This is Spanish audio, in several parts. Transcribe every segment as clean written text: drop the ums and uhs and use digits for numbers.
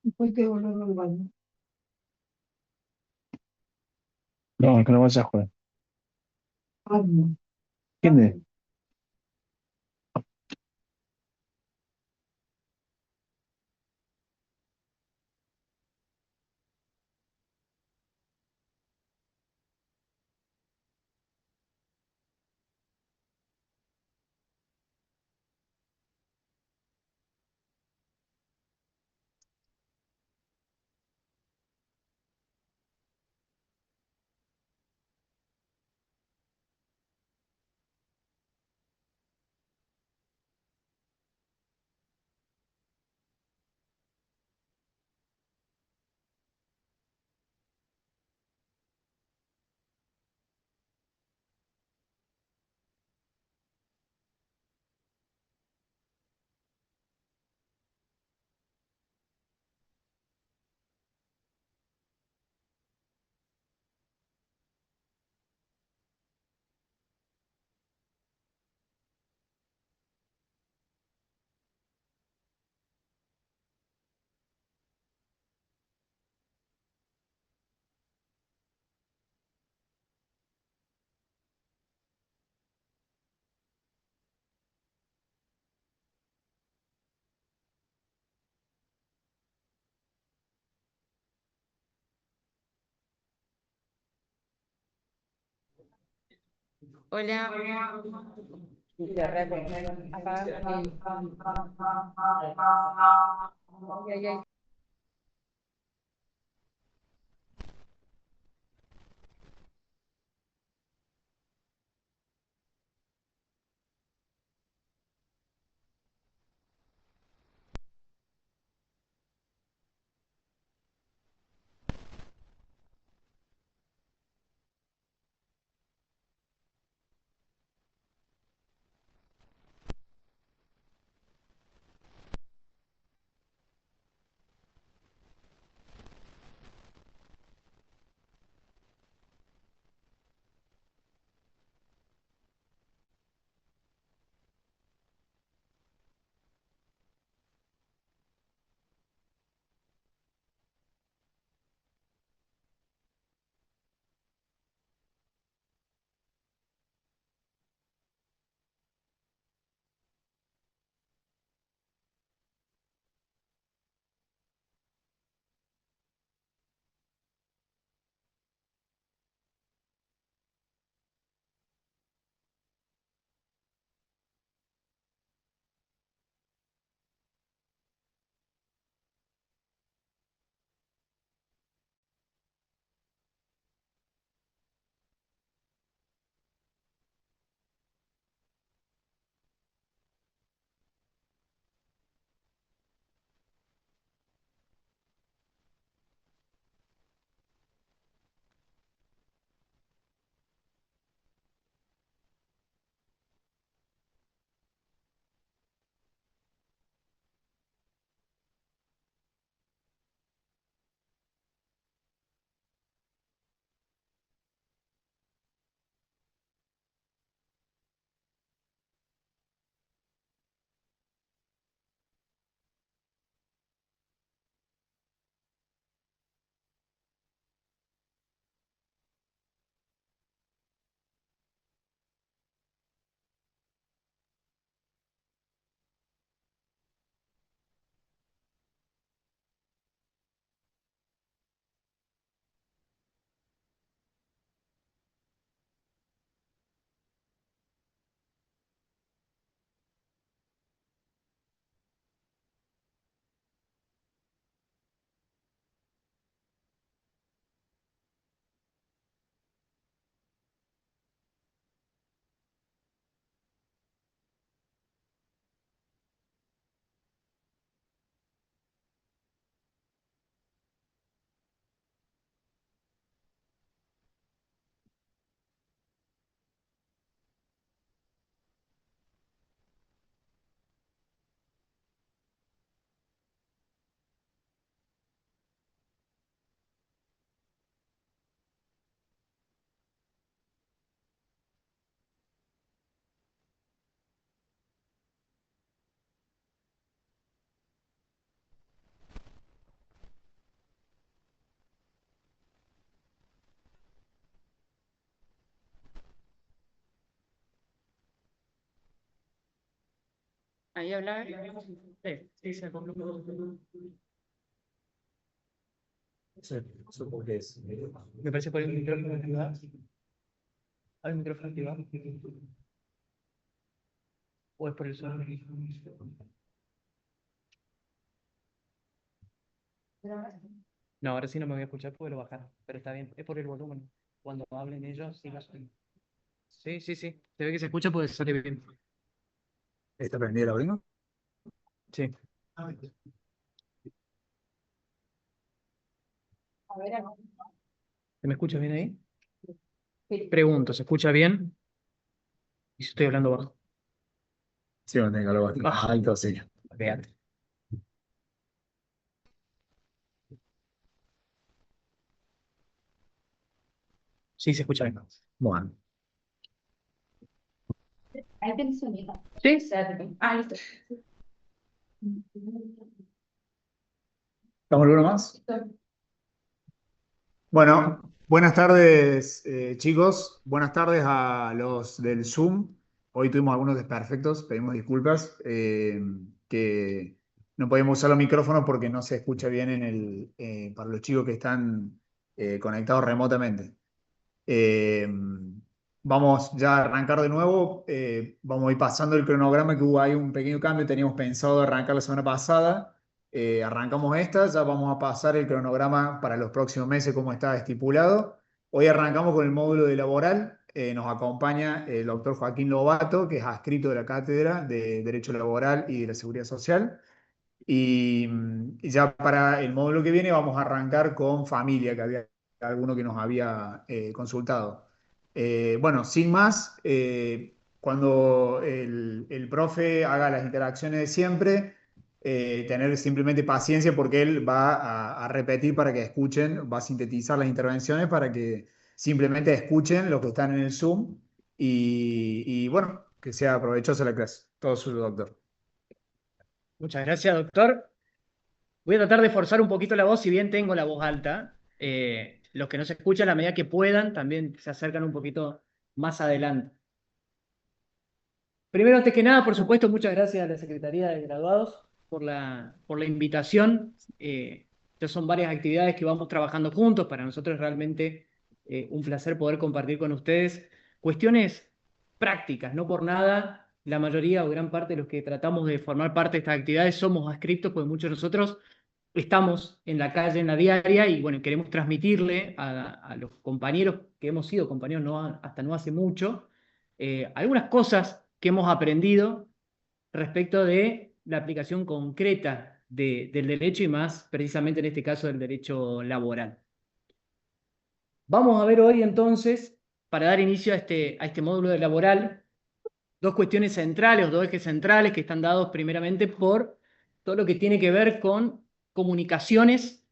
Después que volver al baño. No, que no vas a jugar. Ah, no. ¿Quién es? Hola. Ya reacordé. Acá. Ay, ay, ay. Ahí habla. Sí, supongo que es. Me parece por el micrófono activado. ¿Hay un micrófono activado? ¿O es por el sonido? No, ahora sí no me voy a escuchar porque lo bajaron, pero está bien, es por el volumen. Cuando hablen ellos, sí lo hacen. Sí, sí, sí. Se ve que se escucha porque sale bien. ¿Está prendida la abrigo? Sí. A ver, ¿Se me escucha bien ahí? sí. Pregunto, ¿se escucha bien? Y si estoy hablando bajo. Sí, no tengo algo bastante alto, sí. Fíjate. Sí, se escucha bien. Bueno, Ahí tenés sonido. Sí. Ah, listo. ¿estamos alguno más? Bueno, buenas tardes, chicos. Buenas tardes a los del Zoom. Hoy tuvimos algunos desperfectos, pedimos disculpas, que no podíamos usar los micrófonos porque no se escucha bien para los chicos que están conectados remotamente. Eh, Vamos ya a arrancar de nuevo. Vamos a ir pasando el cronograma que hubo ahí un pequeño cambio. Teníamos pensado arrancar la semana pasada. Arrancamos esta, ya vamos a pasar el cronograma para los próximos meses como está estipulado. Hoy arrancamos con el módulo de laboral. Nos acompaña el doctor Joaquín Lobato, que es adscrito de la Cátedra de Derecho Laboral y de la Seguridad Social. Y ya para el módulo que viene vamos a arrancar con familia, que había alguno que nos había consultado. Bueno, sin más, cuando el profe haga las interacciones de siempre, tener simplemente paciencia porque él va a repetir para que escuchen, va a sintetizar las intervenciones para que simplemente escuchen los que están en el Zoom y bueno, que sea provechosa la clase. Todo suyo, doctor. Muchas gracias, doctor. Voy a tratar de forzar un poquito la voz, si bien tengo la voz alta. Los que no se escuchan, a medida que puedan, también se acercan un poquito más adelante. Primero, antes que nada, por supuesto, muchas gracias a la Secretaría de Graduados por la invitación. Ya son varias actividades que vamos trabajando juntos. Para nosotros es realmente un placer poder compartir con ustedes cuestiones prácticas. No por nada, la mayoría o gran parte de los que tratamos de formar parte de estas actividades somos adscriptos, porque muchos de nosotros estamos en la calle, en la diaria, y bueno, queremos transmitirle a los compañeros que hemos sido compañeros hasta no hace mucho, algunas cosas que hemos aprendido respecto de la aplicación concreta del derecho y más precisamente en este caso del derecho laboral. Vamos a ver hoy entonces, para dar inicio a este módulo de laboral, dos cuestiones centrales o dos ejes centrales que están dados primeramente por todo lo que tiene que ver con comunicaciones,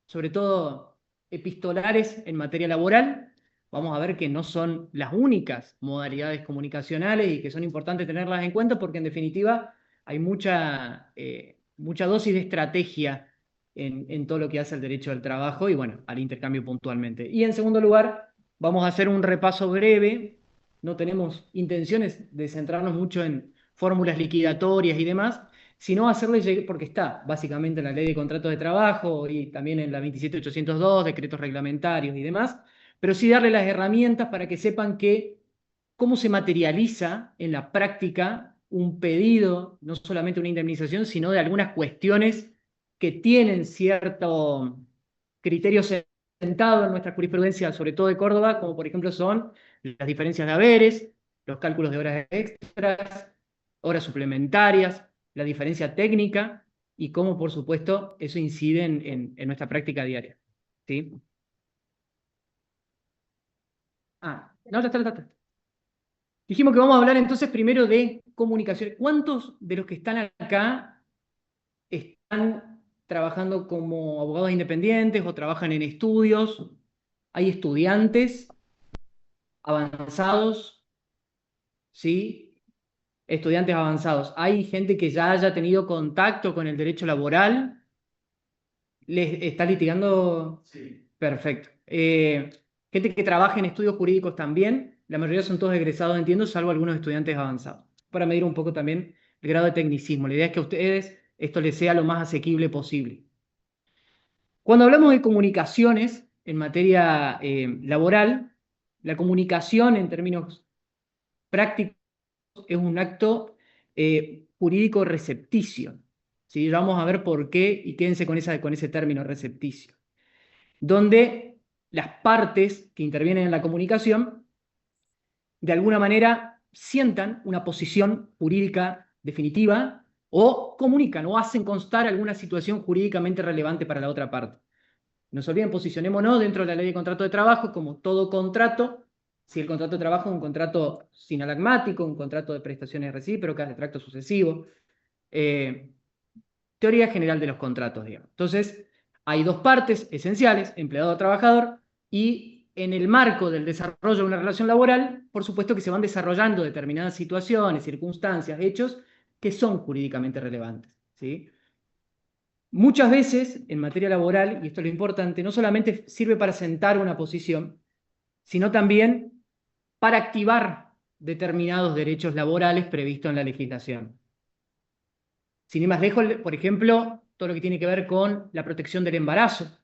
sobre todo epistolares en materia laboral. Vamos a ver que no son las únicas modalidades comunicacionales y que son importantes tenerlas en cuenta porque en definitiva hay mucha dosis de estrategia en todo lo que hace al derecho al trabajo y bueno, al intercambio puntualmente. Y en segundo lugar, vamos a hacer un repaso breve. No tenemos intenciones de centrarnos mucho en fórmulas liquidatorias y demás, sino hacerle llegar, porque está básicamente en la Ley de Contratos de Trabajo y también en la 27802, decretos reglamentarios y demás, pero sí darle las herramientas para que sepan cómo se materializa en la práctica un pedido, no solamente una indemnización, sino de algunas cuestiones que tienen cierto criterio sentado en nuestra jurisprudencia, sobre todo de Córdoba, como por ejemplo son las diferencias de haberes, los cálculos de horas extras, horas suplementarias, la diferencia técnica y cómo, por supuesto, eso incide en nuestra práctica diaria. ¿Sí? No, ya está. Dijimos que vamos a hablar entonces primero de comunicación. ¿Cuántos de los que están acá están trabajando como abogados independientes o trabajan en estudios? ¿Hay estudiantes avanzados? ¿Sí? Estudiantes avanzados. ¿Hay gente que ya haya tenido contacto con el derecho laboral? ¿Les está litigando? Sí. Perfecto. Gente que trabaja en estudios jurídicos también. La mayoría son todos egresados, entiendo, salvo algunos estudiantes avanzados. Para medir un poco también el grado de tecnicismo. La idea es que a ustedes esto les sea lo más asequible posible. Cuando hablamos de comunicaciones en materia laboral, la comunicación en términos prácticos es un acto jurídico recepticio. ¿Sí? Vamos a ver por qué y quédense con ese término recepticio. Donde las partes que intervienen en la comunicación de alguna manera sientan una posición jurídica definitiva o comunican o hacen constar alguna situación jurídicamente relevante para la otra parte. No se olviden, posicionémonos dentro de la ley de contrato de trabajo como todo contrato. Si el contrato de trabajo es un contrato sinalagmático, un contrato de prestaciones recíprocas, de tracto sucesivo. Teoría general de los contratos, digamos. Entonces, hay dos partes esenciales, empleado-trabajador, y en el marco del desarrollo de una relación laboral, por supuesto que se van desarrollando determinadas situaciones, circunstancias, hechos que son jurídicamente relevantes, ¿sí? Muchas veces, en materia laboral, y esto es lo importante, no solamente sirve para sentar una posición, sino también para activar determinados derechos laborales previstos en la legislación. Sin ir más lejos, por ejemplo, todo lo que tiene que ver con la protección del embarazo,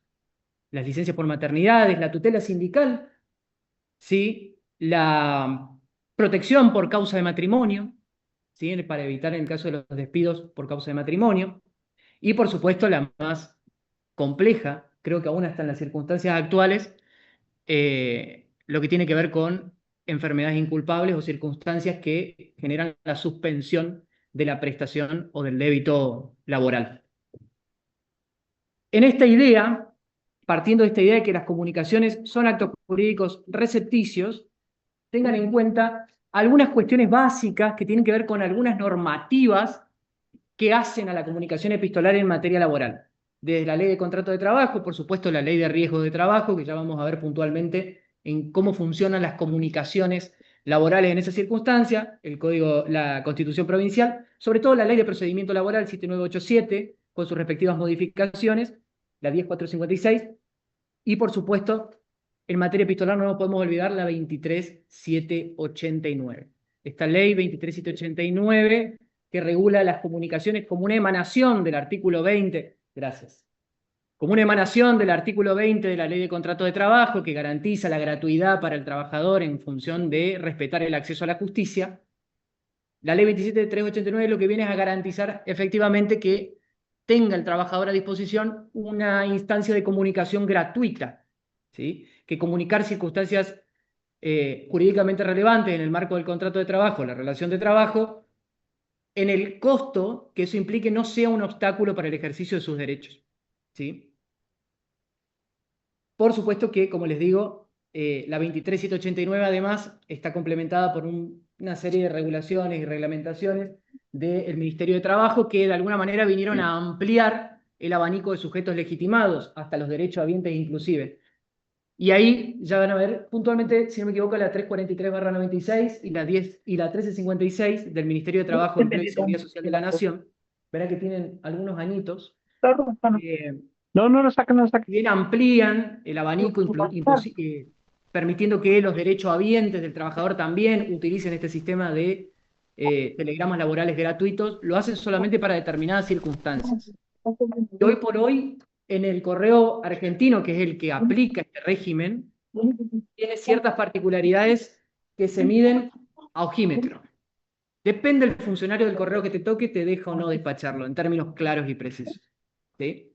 las licencias por maternidades, la tutela sindical, ¿sí? La protección por causa de matrimonio, ¿sí? Para evitar en el caso de los despidos por causa de matrimonio, y por supuesto la más compleja, creo que aún hasta en las circunstancias actuales, lo que tiene que ver con enfermedades inculpables o circunstancias que generan la suspensión de la prestación o del débito laboral. En esta idea, partiendo de esta idea de que las comunicaciones son actos jurídicos recepticios, tengan en cuenta algunas cuestiones básicas que tienen que ver con algunas normativas que hacen a la comunicación epistolar en materia laboral. Desde la ley de contrato de trabajo, por supuesto la ley de riesgo de trabajo, que ya vamos a ver puntualmente en cómo funcionan las comunicaciones laborales en esa circunstancia, el código, la Constitución Provincial, sobre todo la Ley de Procedimiento Laboral 7987, con sus respectivas modificaciones, la 10456, y por supuesto, en materia epistolar no nos podemos olvidar la 23789. Esta ley 23789 que regula las comunicaciones como una emanación del artículo 20, gracias, como una emanación del artículo 20 de la Ley de Contrato de Trabajo que garantiza la gratuidad para el trabajador en función de respetar el acceso a la justicia. La Ley 27389 lo que viene es a garantizar efectivamente que tenga el trabajador a disposición una instancia de comunicación gratuita, ¿sí? Que comunicar circunstancias jurídicamente relevantes en el marco del contrato de trabajo, la relación de trabajo, en el costo que eso implique no sea un obstáculo para el ejercicio de sus derechos, ¿sí? Por supuesto que, como les digo, la 23789 además está complementada por una serie de regulaciones y reglamentaciones del Ministerio de Trabajo que de alguna manera vinieron a ampliar el abanico de sujetos legitimados, hasta los derechos habientes inclusive. Y ahí ya van a ver puntualmente, si no me equivoco, la 343/96 y la 1356 del Ministerio de Trabajo, Empleo y Seguridad Social de la Nación. Verán que tienen algunos añitos. No, no lo saquen, no lo saquen. Bien amplían el abanico, permitiendo que los derechos habientes del trabajador también utilicen este sistema de telegramas laborales gratuitos. Lo hacen solamente para determinadas circunstancias. Y hoy por hoy, en el correo argentino, que es el que aplica este régimen, tiene ciertas particularidades que se miden a ojímetro. Depende del funcionario del correo que te toque, te deja o no despacharlo, en términos claros y precisos, ¿sí?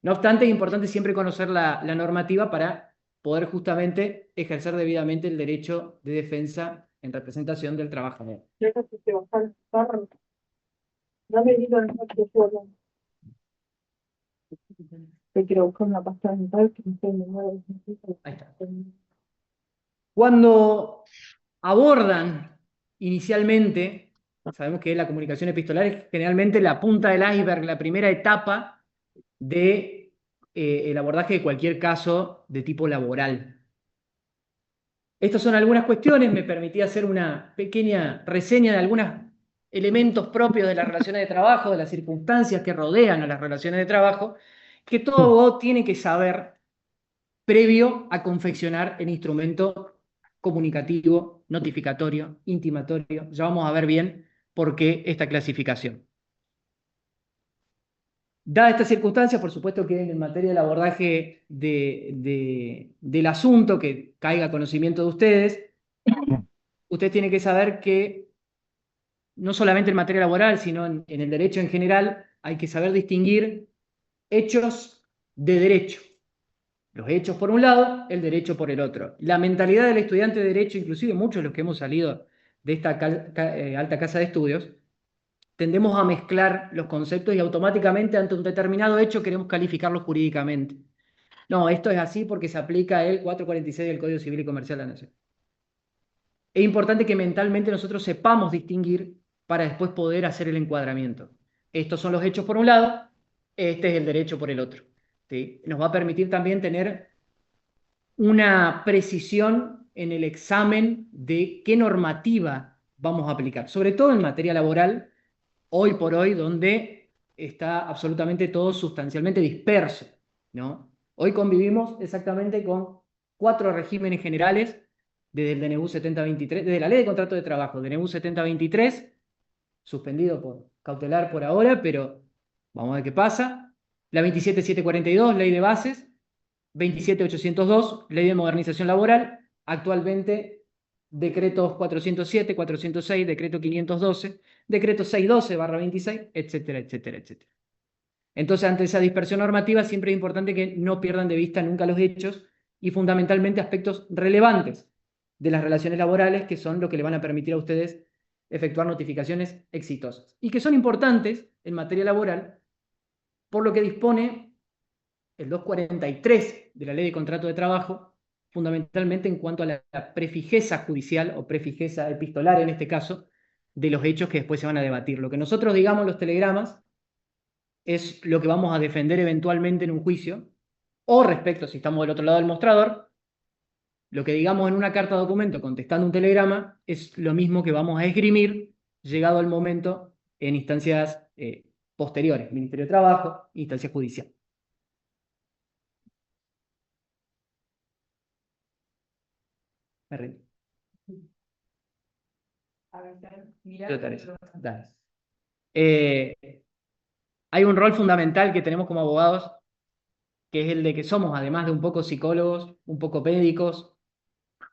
No obstante, es importante siempre conocer la normativa para poder justamente ejercer debidamente el derecho de defensa en representación del trabajador. Quiero buscar una pasta dental que no sé, me muero. Ahí está. Cuando abordan inicialmente, sabemos que la comunicación epistolar es generalmente la punta del iceberg, la primera etapa de el abordaje de cualquier caso de tipo laboral. Estas son algunas cuestiones, me permití hacer una pequeña reseña de algunos elementos propios de las relaciones de trabajo, de las circunstancias que rodean a las relaciones de trabajo, que todo abogado tiene que saber previo a confeccionar el instrumento comunicativo, notificatorio, intimatorio. Ya vamos a ver bien por qué esta clasificación. Dada esta circunstancia, por supuesto que en materia del abordaje del asunto, que caiga a conocimiento de ustedes tienen que saber que no solamente en materia laboral, sino en el derecho en general, hay que saber distinguir hechos de derecho. Los hechos por un lado, el derecho por el otro. La mentalidad del estudiante de derecho, inclusive muchos de los que hemos salido de esta alta casa de estudios, tendemos a mezclar los conceptos y automáticamente ante un determinado hecho queremos calificarlo jurídicamente. No, esto es así porque se aplica el 446 del Código Civil y Comercial de la Nación. Es importante que mentalmente nosotros sepamos distinguir para después poder hacer el encuadramiento. Estos son los hechos por un lado, este es el derecho por el otro. ¿Sí? Nos va a permitir también tener una precisión en el examen de qué normativa vamos a aplicar, sobre todo en materia laboral, hoy por hoy, donde está absolutamente todo sustancialmente disperso, ¿no? Hoy convivimos exactamente con 4 regímenes generales, desde el DNU 7023, desde la Ley de Contrato de Trabajo, DNU 7023, suspendido por cautelar por ahora, pero vamos a ver qué pasa. La 27742, Ley de Bases, 27802, Ley de Modernización Laboral, actualmente decretos 407, 406, decreto 512, decreto 612/26, etcétera, etcétera, etcétera. Entonces, ante esa dispersión normativa, siempre es importante que no pierdan de vista nunca los hechos y fundamentalmente aspectos relevantes de las relaciones laborales, que son lo que le van a permitir a ustedes efectuar notificaciones exitosas. Y que son importantes en materia laboral, por lo que dispone el 243 de la Ley de Contrato de Trabajo, fundamentalmente en cuanto a la prefijeza judicial o prefijeza epistolar en este caso, de los hechos que después se van a debatir. Lo que nosotros digamos en los telegramas es lo que vamos a defender eventualmente en un juicio, o respecto, si estamos del otro lado del mostrador, lo que digamos en una carta documento contestando un telegrama es lo mismo que vamos a esgrimir llegado el momento en instancias posteriores, Ministerio de Trabajo, instancia judicial. Me rindo. A ver, mira. Yo te haré. Dale. Hay un rol fundamental que tenemos como abogados, que es el de que somos, además de un poco psicólogos, un poco médicos,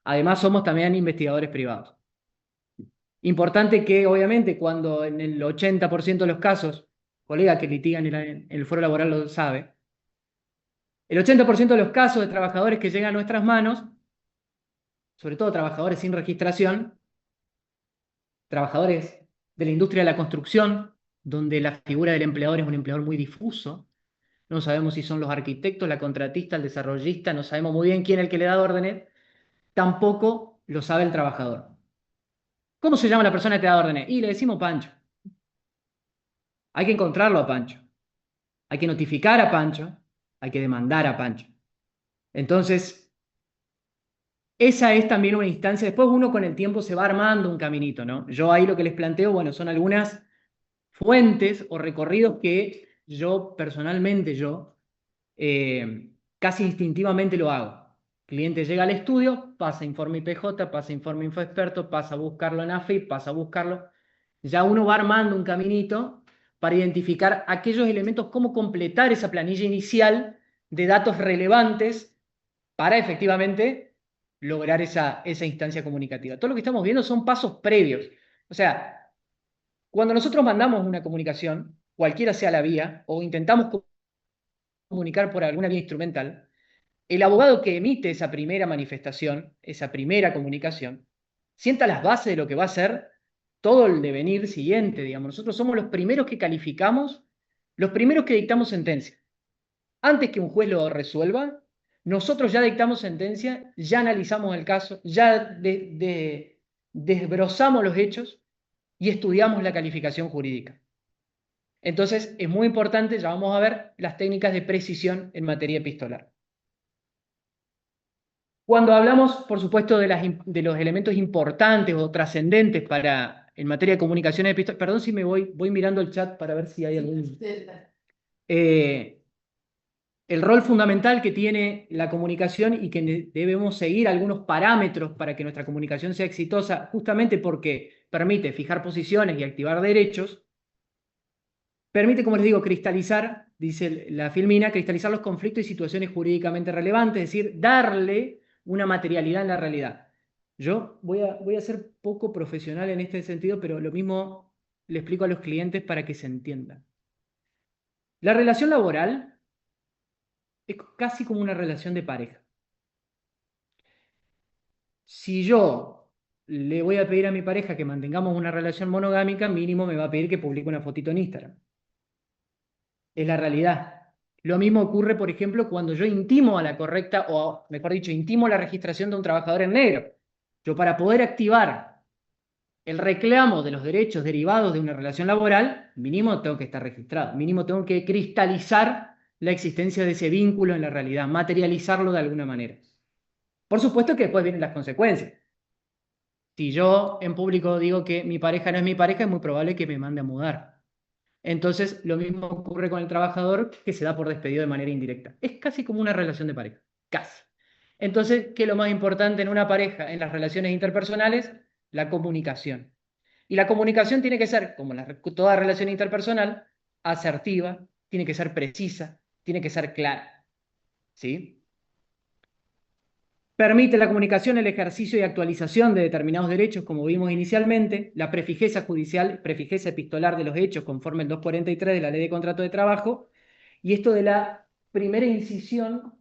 además somos también investigadores privados. Importante que, obviamente, cuando en el 80% de los casos, colegas que litigan en el foro laboral lo sabe, el 80% de los casos de trabajadores que llegan a nuestras manos, sobre todo trabajadores sin registración, trabajadores de la industria de la construcción, donde la figura del empleador es un empleador muy difuso. No sabemos si son los arquitectos, la contratista, el desarrollista, no sabemos muy bien quién es el que le da órdenes, tampoco lo sabe el trabajador. ¿Cómo se llama la persona que te da órdenes? Y le decimos Pancho. Hay que encontrarlo a Pancho. Hay que notificar a Pancho, hay que demandar a Pancho. Entonces, esa es también una instancia. Después uno con el tiempo se va armando un caminito, ¿no? Yo ahí lo que les planteo, bueno, son algunas fuentes o recorridos que yo personalmente, casi instintivamente lo hago. El cliente llega al estudio, pasa informe IPJ, pasa informe Infoexperto, pasa a buscarlo en AFIP, pasa a buscarlo. Ya uno va armando un caminito para identificar aquellos elementos, cómo completar esa planilla inicial de datos relevantes para efectivamente lograr esa instancia comunicativa. Todo lo que estamos viendo son pasos previos. O sea, cuando nosotros mandamos una comunicación, cualquiera sea la vía, o intentamos comunicar por alguna vía instrumental, el abogado que emite esa primera manifestación, esa primera comunicación, sienta las bases de lo que va a ser todo el devenir siguiente, digamos. Nosotros somos los primeros que calificamos, los primeros que dictamos sentencia. Antes que un juez lo resuelva, nosotros ya dictamos sentencia, ya analizamos el caso, ya desbrozamos los hechos y estudiamos la calificación jurídica. Entonces, es muy importante, ya vamos a ver, las técnicas de precisión en materia epistolar. Cuando hablamos, por supuesto, de los elementos importantes o trascendentes en materia de comunicación epistolar, perdón si me voy mirando el chat para ver si hay algún... El rol fundamental que tiene la comunicación y que debemos seguir algunos parámetros para que nuestra comunicación sea exitosa, justamente porque permite fijar posiciones y activar derechos, permite, como les digo, cristalizar, dice la filmina, cristalizar los conflictos y situaciones jurídicamente relevantes, es decir, darle una materialidad en la realidad. Yo voy a ser poco profesional en este sentido, pero lo mismo le explico a los clientes para que se entiendan. La relación laboral es casi como una relación de pareja. Si yo le voy a pedir a mi pareja que mantengamos una relación monogámica, mínimo me va a pedir que publique una fotito en Instagram. Es la realidad. Lo mismo ocurre, por ejemplo, cuando yo intimo a la correcta, o mejor dicho, intimo la registración de un trabajador en negro. Yo, para poder activar el reclamo de los derechos derivados de una relación laboral, mínimo tengo que estar registrado, mínimo tengo que cristalizar la existencia de ese vínculo en la realidad, materializarlo de alguna manera. Por supuesto que después vienen las consecuencias. Si yo en público digo que mi pareja no es mi pareja, es muy probable que me mande a mudar. Entonces, lo mismo ocurre con el trabajador, que se da por despedido de manera indirecta. Es casi como una relación de pareja, casi. Entonces, ¿qué es lo más importante en una pareja, en las relaciones interpersonales? La comunicación. Y la comunicación tiene que ser, como toda relación interpersonal, asertiva, tiene que ser precisa, tiene que ser clara. ¿Sí? Permite la comunicación, el ejercicio y actualización de determinados derechos, como vimos inicialmente, la prefijeza judicial, prefijeza epistolar de los hechos, conforme el 243 de la Ley de Contrato de Trabajo. Y esto de la primera incisión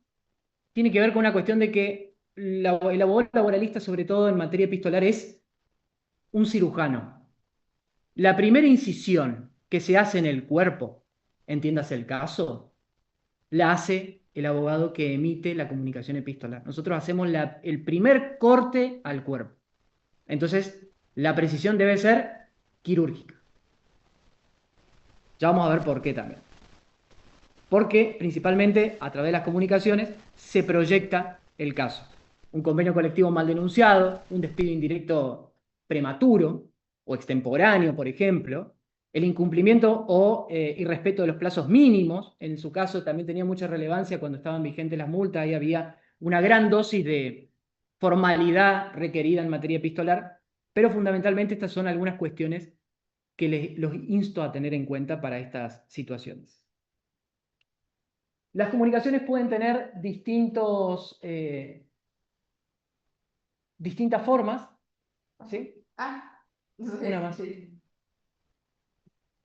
tiene que ver con una cuestión de que el abogado laboralista, sobre todo en materia epistolar, es un cirujano. La primera incisión que se hace en el cuerpo, entiéndase el caso, la hace el abogado que emite la comunicación epistolar. Nosotros hacemos el primer corte al cuerpo. Entonces, la precisión debe ser quirúrgica. Ya vamos a ver por qué también. Porque, principalmente, a través de las comunicaciones, se proyecta el caso. Un convenio colectivo mal denunciado, un despido indirecto prematuro o extemporáneo, por ejemplo, el incumplimiento o irrespeto de los plazos mínimos. En su caso también tenía mucha relevancia cuando estaban vigentes las multas, ahí había una gran dosis de formalidad requerida en materia epistolar, pero fundamentalmente estas son algunas cuestiones que los insto a tener en cuenta para estas situaciones. Las comunicaciones pueden tener distintas formas, ¿sí? Una más.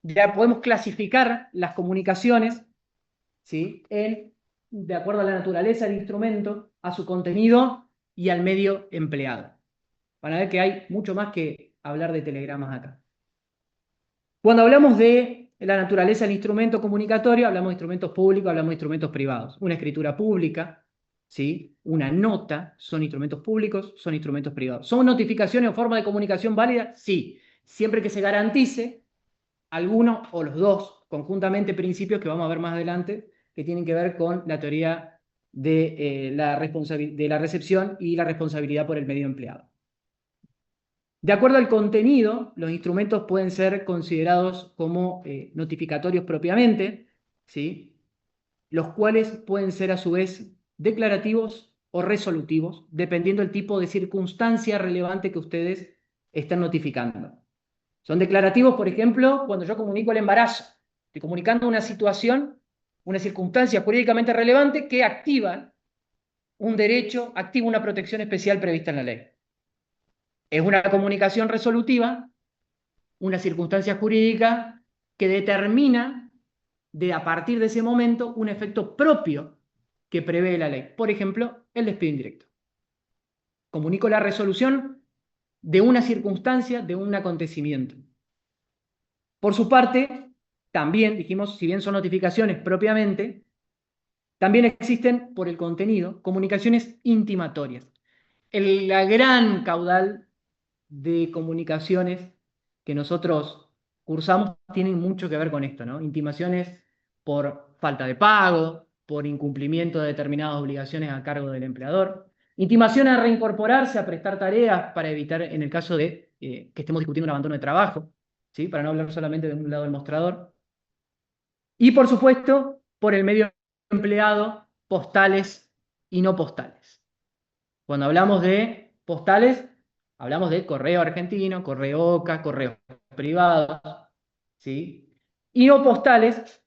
Ya podemos clasificar las comunicaciones, ¿sí? De acuerdo a la naturaleza del instrumento, a su contenido y al medio empleado. Van a ver que hay mucho más que hablar de telegramas acá. Cuando hablamos de la naturaleza del instrumento comunicatorio, hablamos de instrumentos públicos, hablamos de instrumentos privados. Una escritura pública, ¿sí? Una nota, son instrumentos públicos, son instrumentos privados. ¿Son notificaciones o forma de comunicación válida? Sí, siempre que se garantice alguno o los dos conjuntamente principios que vamos a ver más adelante, que tienen que ver con la teoría de la recepción y la responsabilidad por el medio empleado. De acuerdo al contenido, los instrumentos pueden ser considerados como notificatorios propiamente, ¿sí? Los cuales pueden ser a su vez declarativos o resolutivos, dependiendo del tipo de circunstancia relevante que ustedes están notificando. Son declarativos, por ejemplo, cuando yo comunico el embarazo. Estoy comunicando una situación, una circunstancia jurídicamente relevante que activa un derecho, activa una protección especial prevista en la ley. Es una comunicación resolutiva, una circunstancia jurídica que determina a partir de ese momento un efecto propio que prevé la ley. Por ejemplo, el despido indirecto. Comunico la resolución de una circunstancia, de un acontecimiento. Por su parte, también, dijimos, si bien son notificaciones propiamente, también existen, por el contenido, comunicaciones intimatorias. La gran caudal de comunicaciones que nosotros cursamos tienen mucho que ver con esto, ¿no? Intimaciones por falta de pago, por incumplimiento de determinadas obligaciones a cargo del empleador, intimación a reincorporarse, a prestar tareas para evitar, en el caso de que estemos discutiendo un abandono de trabajo, ¿sí? Para no hablar solamente de un lado del mostrador. Y, por supuesto, por el medio empleado, postales y no postales. Cuando hablamos de postales, Hablamos de correo argentino, correo OCA, correos privados, ¿sí? Y no postales,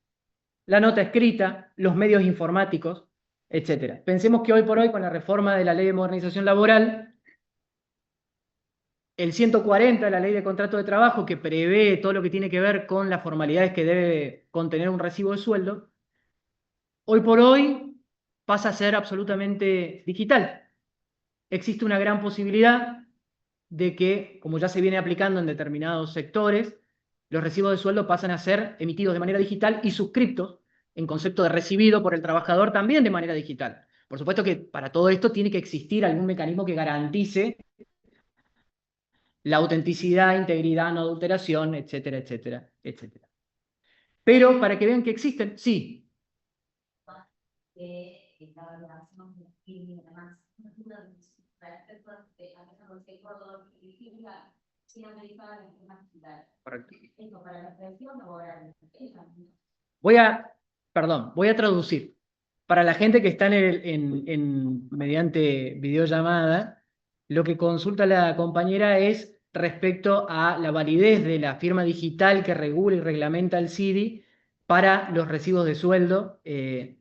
la nota escrita, los medios informáticos, etc. Pensemos que hoy por hoy, con la reforma de la Ley de Modernización Laboral, el 140 de la Ley de Contrato de Trabajo, que prevé todo lo que tiene que ver con las formalidades que debe contener un recibo de sueldo, hoy por hoy pasa a ser absolutamente digital. Existe una gran posibilidad de que, como ya se viene aplicando en determinados sectores, los recibos de sueldo pasan a ser emitidos de manera digital y suscriptos en concepto de recibido por el trabajador también de manera digital. Por supuesto que para todo esto tiene que existir algún mecanismo que garantice la autenticidad, integridad, no adulteración, etcétera, etcétera, etcétera. Pero para que vean que existen, sí. Voy a traducir. Para la gente que está mediante videollamada, lo que consulta la compañera es respecto a la validez de la firma digital que regula y reglamenta el CIDI para los recibos de sueldo que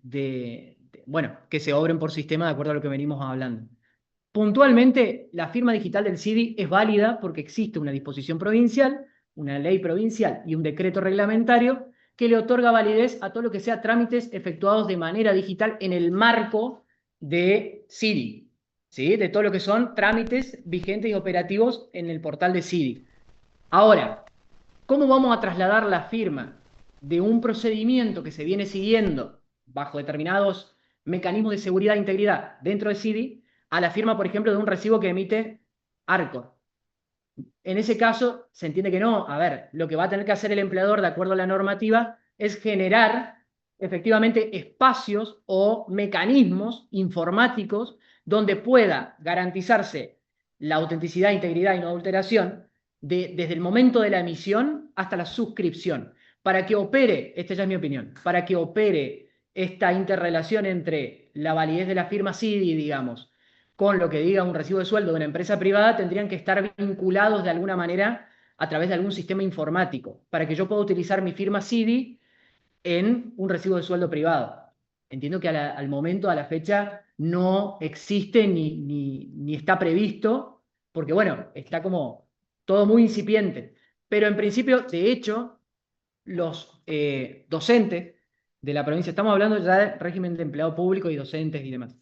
se obren por sistema de acuerdo a lo que venimos hablando. Puntualmente, la firma digital del CIDI es válida porque existe una disposición provincial, una ley provincial y un decreto reglamentario que le otorga validez a todo lo que sea trámites efectuados de manera digital en el marco de CIDI, ¿sí? De todo lo que son trámites vigentes y operativos en el portal de CIDI. Ahora, ¿cómo vamos a trasladar la firma de un procedimiento que se viene siguiendo bajo determinados mecanismos de seguridad e integridad dentro de CIDI a la firma, por ejemplo, de un recibo que emite Arcor? En ese caso, se entiende que no. A ver, lo que va a tener que hacer el empleador, de acuerdo a la normativa, es generar efectivamente espacios o mecanismos informáticos donde pueda garantizarse la autenticidad, integridad y no adulteración desde el momento de la emisión hasta la suscripción. Para que opere, esta ya es mi opinión, para que opere esta interrelación entre la validez de la firma CIDI, digamos, con lo que diga un recibo de sueldo de una empresa privada, tendrían que estar vinculados de alguna manera a través de algún sistema informático, para que yo pueda utilizar mi firma CIDI en un recibo de sueldo privado. Entiendo que al momento, a la fecha, no existe ni está previsto, porque bueno, está como todo muy incipiente. Pero en principio, de hecho, los docentes de la provincia, estamos hablando ya de régimen de empleado público y docentes y demás.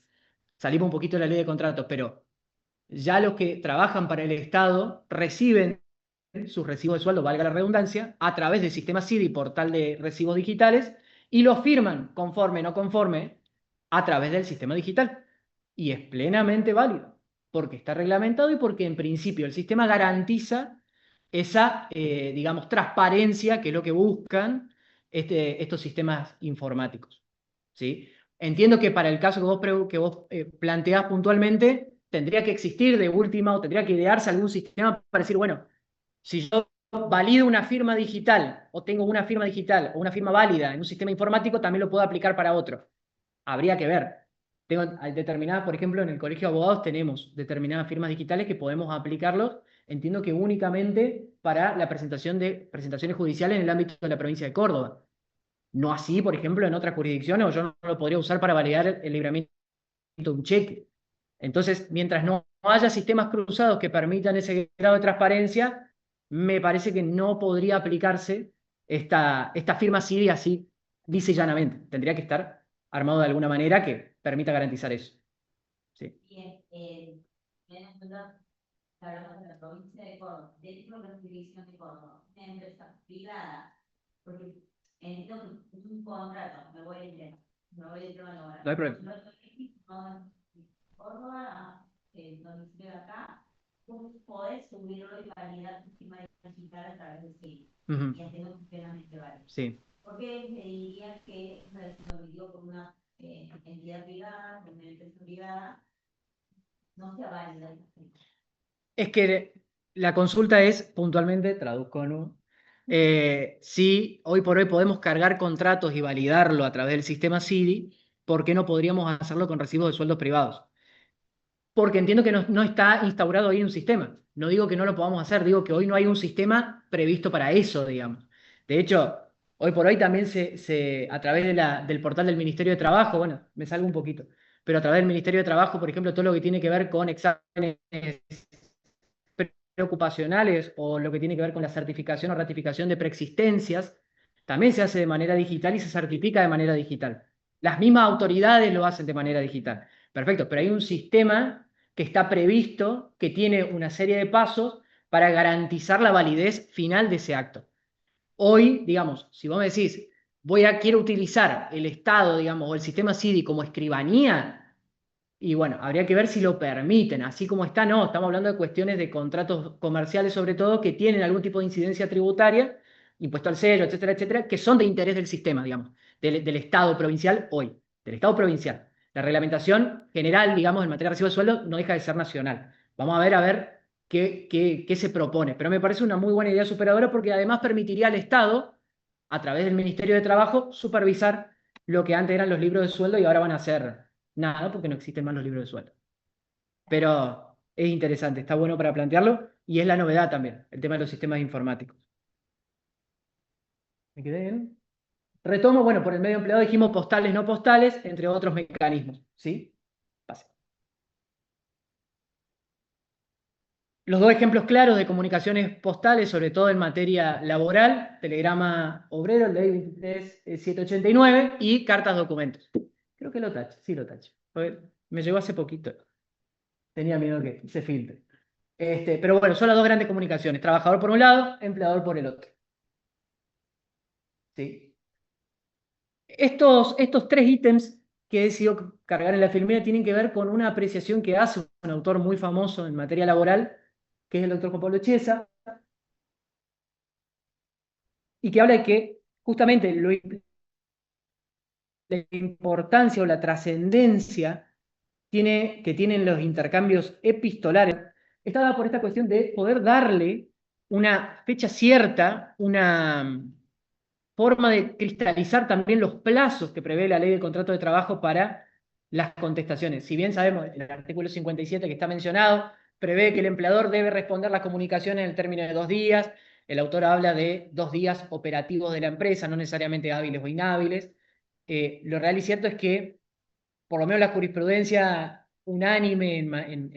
Salimos un poquito de la ley de contratos, pero ya los que trabajan para el Estado reciben sus recibos de sueldo, valga la redundancia, a través del sistema CIDI, portal de recibos digitales, y los firman conforme, no conforme, a través del sistema digital. Y es plenamente válido, porque está reglamentado y porque en principio el sistema garantiza esa, digamos, transparencia, que es lo que buscan estos sistemas informáticos, ¿sí? Entiendo que para el caso que vos planteás puntualmente, tendría que existir de última o tendría que idearse algún sistema para decir, bueno, si yo valido una firma digital o tengo una firma digital o una firma válida en un sistema informático, también lo puedo aplicar para otro. Habría que ver. Tengo determinadas, por ejemplo, en el Colegio de Abogados tenemos determinadas firmas digitales que podemos aplicarlos, entiendo que únicamente para la presentación de presentaciones judiciales en el ámbito de la provincia de Córdoba. No así, por ejemplo, en otras jurisdicciones, o yo no lo podría usar para validar el libramiento de un cheque. Entonces, mientras no haya sistemas cruzados que permitan ese grado de transparencia, me parece que no podría aplicarse esta firma CIDI así, dice llanamente. Tendría que estar armado de alguna manera que permita garantizar eso. Sí. Bien, hablamos de la provincia de Córdoba, dentro de la jurisdicción de Córdoba, una empresa privada, porque entiendo que es un contrato, me voy a ir no hay problema. Córdoba, domicilio de acá, tú podés subirlo y validar tu firma digital a través de sí. Y entiendo que plenamente vale. Sí. ¿Por qué me dirías que se domicilió por una entidad privada, por una empresa privada, no sea válida? Es que la consulta es, puntualmente, traduzco, ¿no? Si hoy por hoy podemos cargar contratos y validarlo a través del sistema CIDI, ¿por qué no podríamos hacerlo con recibos de sueldos privados? porque entiendo que no está instaurado ahí un sistema. No digo que no lo podamos hacer, digo que hoy no hay un sistema previsto para eso, digamos. De hecho, hoy por hoy también a través del portal del Ministerio de Trabajo, bueno, me salgo un poquito, pero a través del Ministerio de Trabajo, por ejemplo, todo lo que tiene que ver con exámenes preocupacionales o lo que tiene que ver con la certificación o ratificación de preexistencias, también se hace de manera digital y se certifica de manera digital. Las mismas autoridades lo hacen de manera digital. Perfecto, pero hay un sistema que está previsto, que tiene una serie de pasos para garantizar la validez final de ese acto. Hoy, digamos, si vos me decís, quiero utilizar el Estado, digamos, o el sistema CIDI como escribanía, y bueno, habría que ver si lo permiten. Así como está, no, estamos hablando de cuestiones de contratos comerciales, sobre todo, que tienen algún tipo de incidencia tributaria, impuesto al sello, etcétera, etcétera, que son de interés del sistema, digamos, del Estado provincial hoy, del Estado provincial. La reglamentación general, digamos, en materia de recibo de sueldo no deja de ser nacional. Vamos a ver qué se propone. Pero me parece una muy buena idea superadora porque además permitiría al Estado, a través del Ministerio de Trabajo, supervisar lo que antes eran los libros de sueldo y ahora van a ser nada, porque no existen más los libros de sueldo. Pero es interesante, está bueno para plantearlo y es la novedad también, el tema de los sistemas informáticos. ¿Me quedé bien? Retomo, bueno, por el medio empleado dijimos postales, no postales, entre otros mecanismos, ¿sí? Pase. Los dos ejemplos claros de comunicaciones postales, sobre todo en materia laboral, telegrama obrero, ley 23789 y cartas documentos. Creo que lo tache, sí lo tache. Me llegó hace poquito. Tenía miedo que se filtre. Pero bueno, son las dos grandes comunicaciones. Trabajador por un lado, empleador por el otro. ¿Sí? Estos tres ítems que he decidido cargar en la filmina tienen que ver con una apreciación que hace un autor muy famoso en materia laboral, que es el doctor Juan Pablo Chiesa, y que habla de que justamente la importancia o la trascendencia que tienen los intercambios epistolares está dada por esta cuestión de poder darle una fecha cierta, una forma de cristalizar también los plazos que prevé la ley de contrato de trabajo para las contestaciones. Si bien sabemos, el artículo 57 que está mencionado prevé que el empleador debe responder las comunicaciones en el término de 2 días, el autor habla de 2 días operativos de la empresa, no necesariamente hábiles o inhábiles. Lo real y cierto es que, por lo menos la jurisprudencia unánime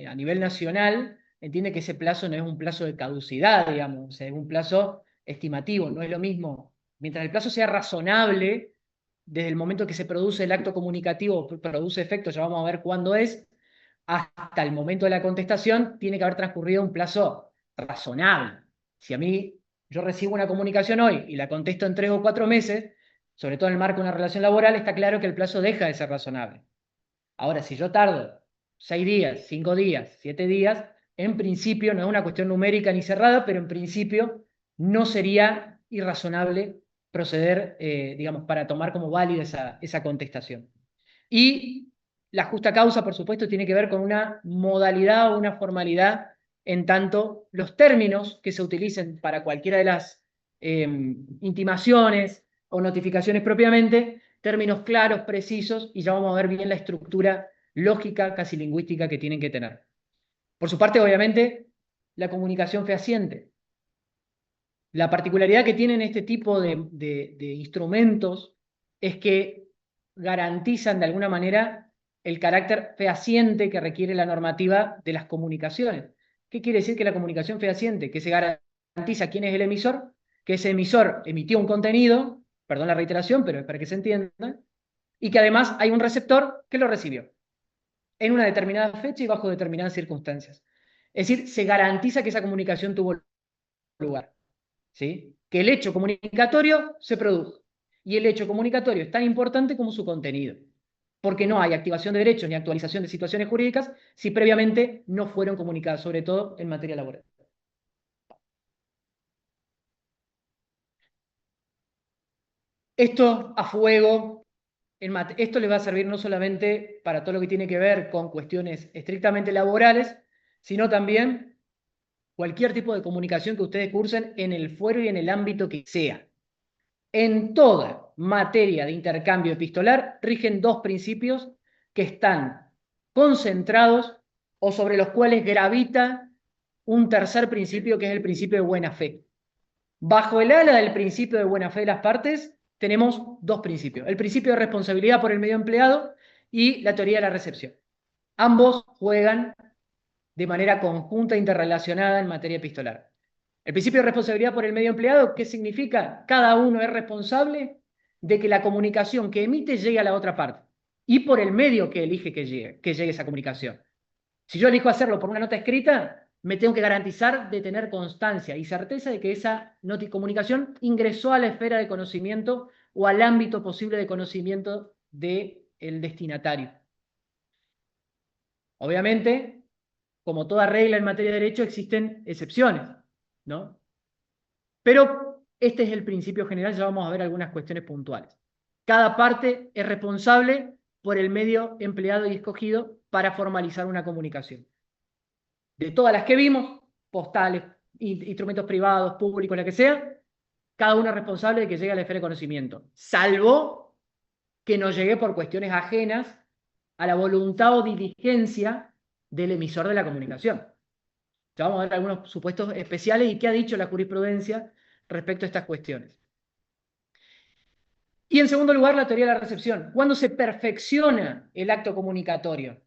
a nivel nacional, entiende que ese plazo no es un plazo de caducidad, digamos, o sea, es un plazo estimativo, no es lo mismo. Mientras el plazo sea razonable, desde el momento que se produce el acto comunicativo, produce efecto, ya vamos a ver cuándo es, hasta el momento de la contestación, tiene que haber transcurrido un plazo razonable. Si a mí yo recibo una comunicación hoy y la contesto en 3 o 4 meses, sobre todo en el marco de una relación laboral, está claro que el plazo deja de ser razonable. Ahora, si yo tardo 6 días, 5 días, 7 días, en principio no es una cuestión numérica ni cerrada, pero en principio no sería irrazonable proceder, digamos, para tomar como válida esa contestación. Y la justa causa, por supuesto, tiene que ver con una modalidad o una formalidad en tanto los términos que se utilicen para cualquiera de las intimaciones o notificaciones propiamente, términos claros, precisos, y ya vamos a ver bien la estructura lógica, casi lingüística que tienen que tener. Por su parte, obviamente, la comunicación fehaciente. La particularidad que tienen este tipo de instrumentos es que garantizan de alguna manera el carácter fehaciente que requiere la normativa de las comunicaciones. ¿Qué quiere decir que la comunicación fehaciente? Que se garantiza quién es el emisor, que ese emisor emitió un contenido, perdón la reiteración, pero es para que se entienda, y que además hay un receptor que lo recibió en una determinada fecha y bajo determinadas circunstancias. Es decir, se garantiza que esa comunicación tuvo lugar. ¿Sí? Que el hecho comunicatorio se produjo. Y el hecho comunicatorio es tan importante como su contenido. Porque no hay activación de derechos ni actualización de situaciones jurídicas si previamente no fueron comunicadas, sobre todo en materia laboral. Esto a fuego, esto le va a servir no solamente para todo lo que tiene que ver con cuestiones estrictamente laborales, sino también cualquier tipo de comunicación que ustedes cursen en el fuero y en el ámbito que sea. En toda materia de intercambio epistolar rigen 2 principios que están concentrados o sobre los cuales gravita un tercer principio que es el principio de buena fe. Bajo el ala del principio de buena fe de las partes tenemos dos principios. El principio de responsabilidad por el medio empleado y la teoría de la recepción. Ambos juegan de manera conjunta e interrelacionada en materia epistolar. El principio de responsabilidad por el medio empleado, ¿qué significa? Cada uno es responsable de que la comunicación que emite llegue a la otra parte y por el medio que elige que llegue esa comunicación. Si yo elijo hacerlo por una nota escrita, me tengo que garantizar de tener constancia y certeza de que esa nota y comunicación ingresó a la esfera de conocimiento o al ámbito posible de conocimiento del destinatario. Obviamente, como toda regla en materia de derecho, existen excepciones, ¿no? Pero este es el principio general, ya vamos a ver algunas cuestiones puntuales. Cada parte es responsable por el medio empleado y escogido para formalizar una comunicación. De todas las que vimos, postales, instrumentos privados, públicos, la que sea, cada uno es responsable de que llegue a la esfera de conocimiento, salvo que no llegue por cuestiones ajenas a la voluntad o diligencia del emisor de la comunicación. Ya vamos a ver algunos supuestos especiales y qué ha dicho la jurisprudencia respecto a estas cuestiones. Y en segundo lugar, la teoría de la recepción. ¿Cuándo se perfecciona el acto comunicatorio?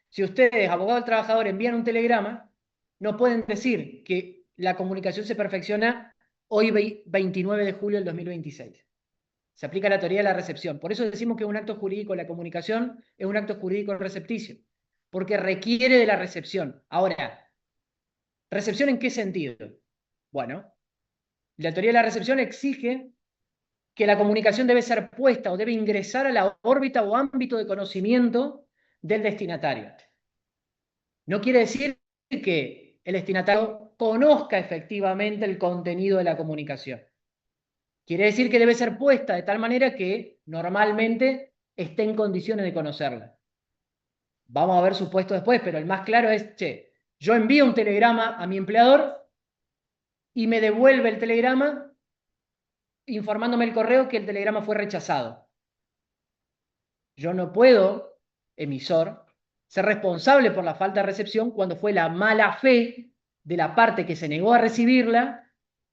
Si ustedes, abogados del trabajador, envían un telegrama, no pueden decir que la comunicación se perfecciona hoy 29 de julio del 2026. Se aplica la teoría de la recepción. Por eso decimos que un acto jurídico, la comunicación, es un acto jurídico recepticio, porque requiere de la recepción. Ahora, ¿recepción en qué sentido? Bueno, la teoría de la recepción exige que la comunicación debe ser puesta o debe ingresar a la órbita o ámbito de conocimiento del destinatario. No quiere decir que el destinatario conozca efectivamente el contenido de la comunicación. Quiere decir que debe ser puesta de tal manera que normalmente esté en condiciones de conocerla. Vamos a ver supuestos después, pero el más claro es, che, yo envío un telegrama a mi empleador y me devuelve el telegrama informándome el correo que el telegrama fue rechazado. Yo no puedo, emisor, ser responsable por la falta de recepción cuando fue la mala fe de la parte que se negó a recibirla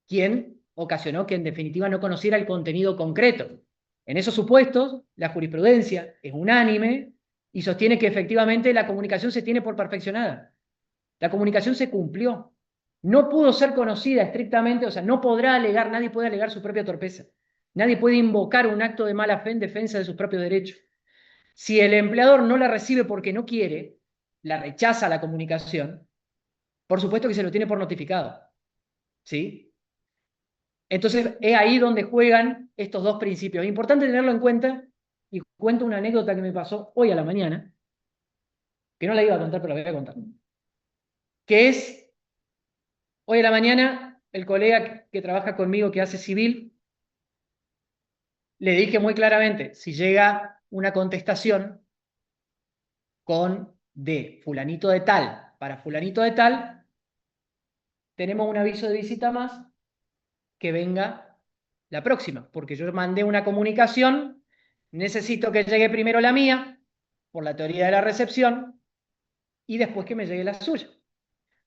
quien ocasionó que en definitiva no conociera el contenido concreto. En esos supuestos, la jurisprudencia es unánime y sostiene que efectivamente la comunicación se tiene por perfeccionada. La comunicación se cumplió. No pudo ser conocida estrictamente, o sea, no podrá alegar, nadie puede alegar su propia torpeza. Nadie puede invocar un acto de mala fe en defensa de sus propios derechos. Si el empleador no la recibe porque no quiere, la rechaza la comunicación, por supuesto que se lo tiene por notificado. ¿Sí? Entonces, es ahí donde juegan estos dos principios. Es importante tenerlo en cuenta, y cuento una anécdota que me pasó hoy a la mañana, que no la iba a contar, pero la voy a contar. Que es, hoy a la mañana, el colega que trabaja conmigo, que hace civil, le dije muy claramente, si llega una contestación con de fulanito de tal para fulanito de tal, tenemos un aviso de visita más, que venga la próxima, porque yo mandé una comunicación, necesito que llegue primero la mía, por la teoría de la recepción, y después que me llegue la suya,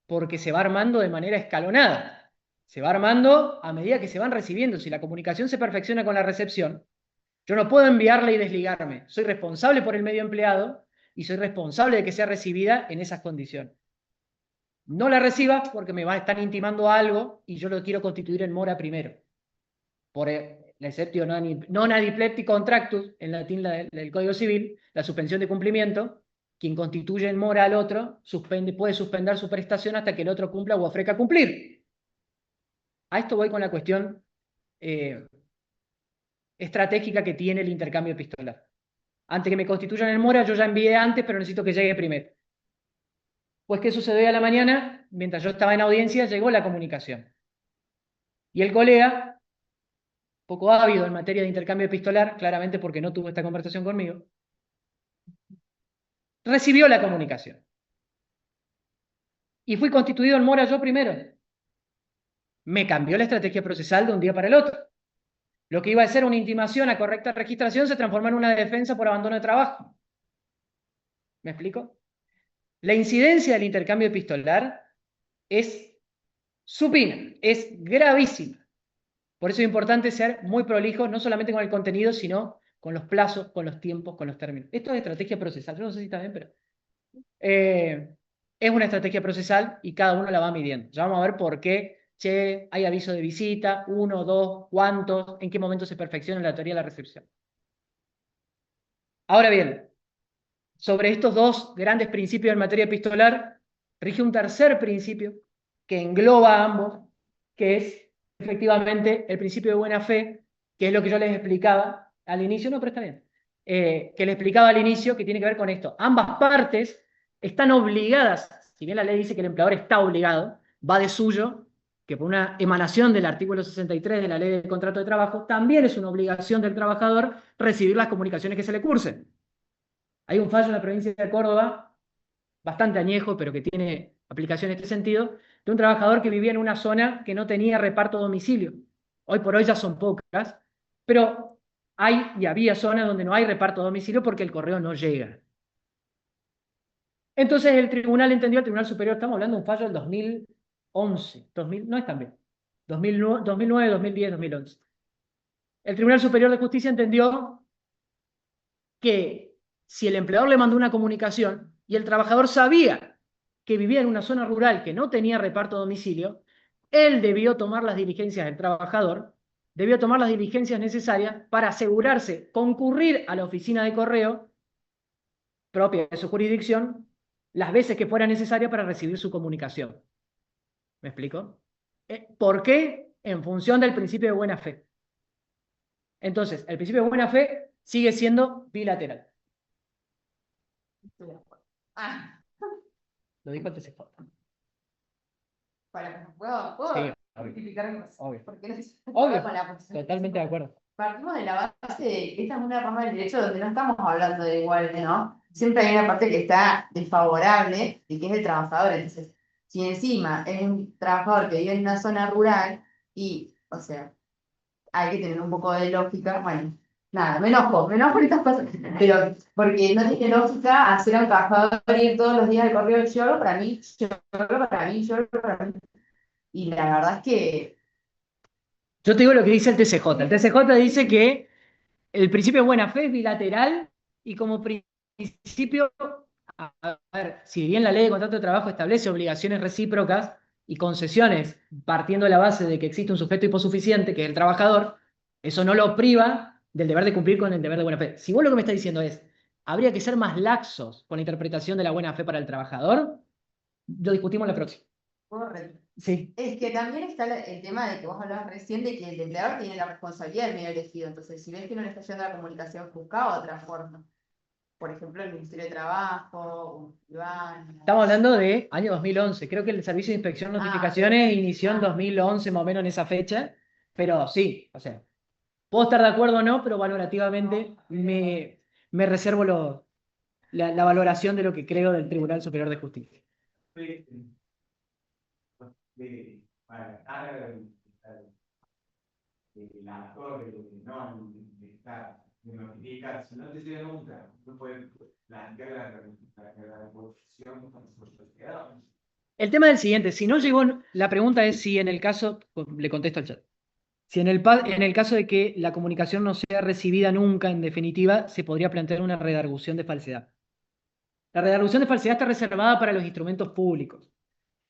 porque se va armando de manera escalonada, se va armando a medida que se van recibiendo. Si la comunicación se perfecciona con la recepción, yo no puedo enviarla y desligarme, soy responsable por el medio empleado y soy responsable de que sea recibida en esas condiciones. No la reciba porque me va a estar intimando algo y yo lo quiero constituir en mora primero. Por la exceptio non adiplecti contractus, en latín del Código Civil, la suspensión de cumplimiento, quien constituye en mora al otro puede suspender su prestación hasta que el otro cumpla o ofrezca cumplir. A esto voy con la cuestión estratégica que tiene el intercambio epistolar. Antes que me constituyan en mora, yo ya envié antes, pero necesito que llegue primero. Pues, ¿qué sucedió a la mañana? Mientras yo estaba en audiencia, llegó la comunicación. Y el colega, poco ávido en materia de intercambio epistolar, claramente porque no tuvo esta conversación conmigo, recibió la comunicación. Y fui constituido en mora yo primero. Me cambió la estrategia procesal de un día para el otro. Lo que iba a ser una intimación a correcta registración se transformó en una defensa por abandono de trabajo. ¿Me explico? La incidencia del intercambio epistolar es supina, es gravísima. Por eso es importante ser muy prolijo, no solamente con el contenido, sino con los plazos, con los tiempos, con los términos. Esto es estrategia procesal. Yo no sé si está bien, pero es una estrategia procesal y cada uno la va midiendo. Ya vamos a ver por qué, che, hay aviso de visita, 1, 2, cuántos, en qué momento se perfecciona la teoría de la recepción. Ahora bien, sobre estos dos grandes principios en materia epistolar, rige un tercer principio que engloba a ambos, que es efectivamente el principio de buena fe, que es lo que yo les explicaba al inicio, no, pero está bien, que les explicaba al inicio, que tiene que ver con esto. Ambas partes están obligadas, si bien la ley dice que el empleador está obligado, va de suyo, que por una emanación del artículo 63 de la ley del contrato de trabajo, también es una obligación del trabajador recibir las comunicaciones que se le cursen. Hay un fallo en la provincia de Córdoba, bastante añejo, pero que tiene aplicación en este sentido, de un trabajador que vivía en una zona que no tenía reparto a domicilio. Hoy por hoy ya son pocas, pero hay y había zonas donde no hay reparto a domicilio porque el correo no llega. Entonces el tribunal entendió, el Tribunal Superior, estamos hablando de un fallo del 2011, no es tan bien, 2009, 2010, 2011. El Tribunal Superior de Justicia entendió que si el empleador le mandó una comunicación y el trabajador sabía que vivía en una zona rural que no tenía reparto a domicilio, él debió tomar las diligencias, el trabajador debió tomar las diligencias necesarias para asegurarse, concurrir a la oficina de correo propia de su jurisdicción las veces que fuera necesaria para recibir su comunicación. ¿Me explico? ¿Por qué? En función del principio de buena fe. Entonces, el principio de buena fe sigue siendo bilateral. Estoy de acuerdo. Ah, Lo dijo el TCJ. ¿puedo Sí, justificar cosas? obvio. Porque necesito Obvio. hablar con la posición. Totalmente de acuerdo. Partimos de la base de que esta es una rama del derecho donde no estamos hablando de igualdad, ¿no? Siempre hay una parte que está desfavorable y que es el trabajador. Entonces, si encima es un trabajador que vive en una zona rural y, o sea, hay que tener un poco de lógica, bueno, nada, me enojo por estas cosas, pero porque no tiene lógica hacer a un trabajador ir todos los días al correo y lloro para mí, lloro para mí. Y la verdad es que Yo te digo lo que dice el TCJ. El TCJ dice que el principio de buena fe es bilateral y como principio, a ver, si bien la ley de contrato de trabajo establece obligaciones recíprocas y concesiones partiendo de la base de que existe un sujeto hiposuficiente, que es el trabajador, eso no lo priva del deber de cumplir con el deber de buena fe. Si vos lo que me estás diciendo es, habría que ser más laxos con la interpretación de la buena fe para el trabajador, lo discutimos la próxima. correcto. Sí. Es que también está el tema de que vos hablabas recién de que el empleador tiene la responsabilidad del medio elegido. Entonces, si ves que no le está yendo la comunicación, busca otra forma. Por ejemplo, el Ministerio de Trabajo, Iván. Estamos hablando de año 2011. Creo que el Servicio de Inspección Notificaciones inició en 2011, más o menos en esa fecha. Pero sí, o sea, puedo estar de acuerdo o no, pero valorativamente me reservo la valoración de lo que creo del Tribunal Superior de Justicia. Me notifica, si no te llega nunca, no puedes plantear la posición con sus sociedades. El tema es el siguiente, si no llegó, la pregunta es si en el caso, le contesto al chat, si en el caso de que la comunicación no sea recibida nunca, en definitiva, se podría plantear una redargución de falsedad. La redargución de falsedad está reservada para los instrumentos públicos.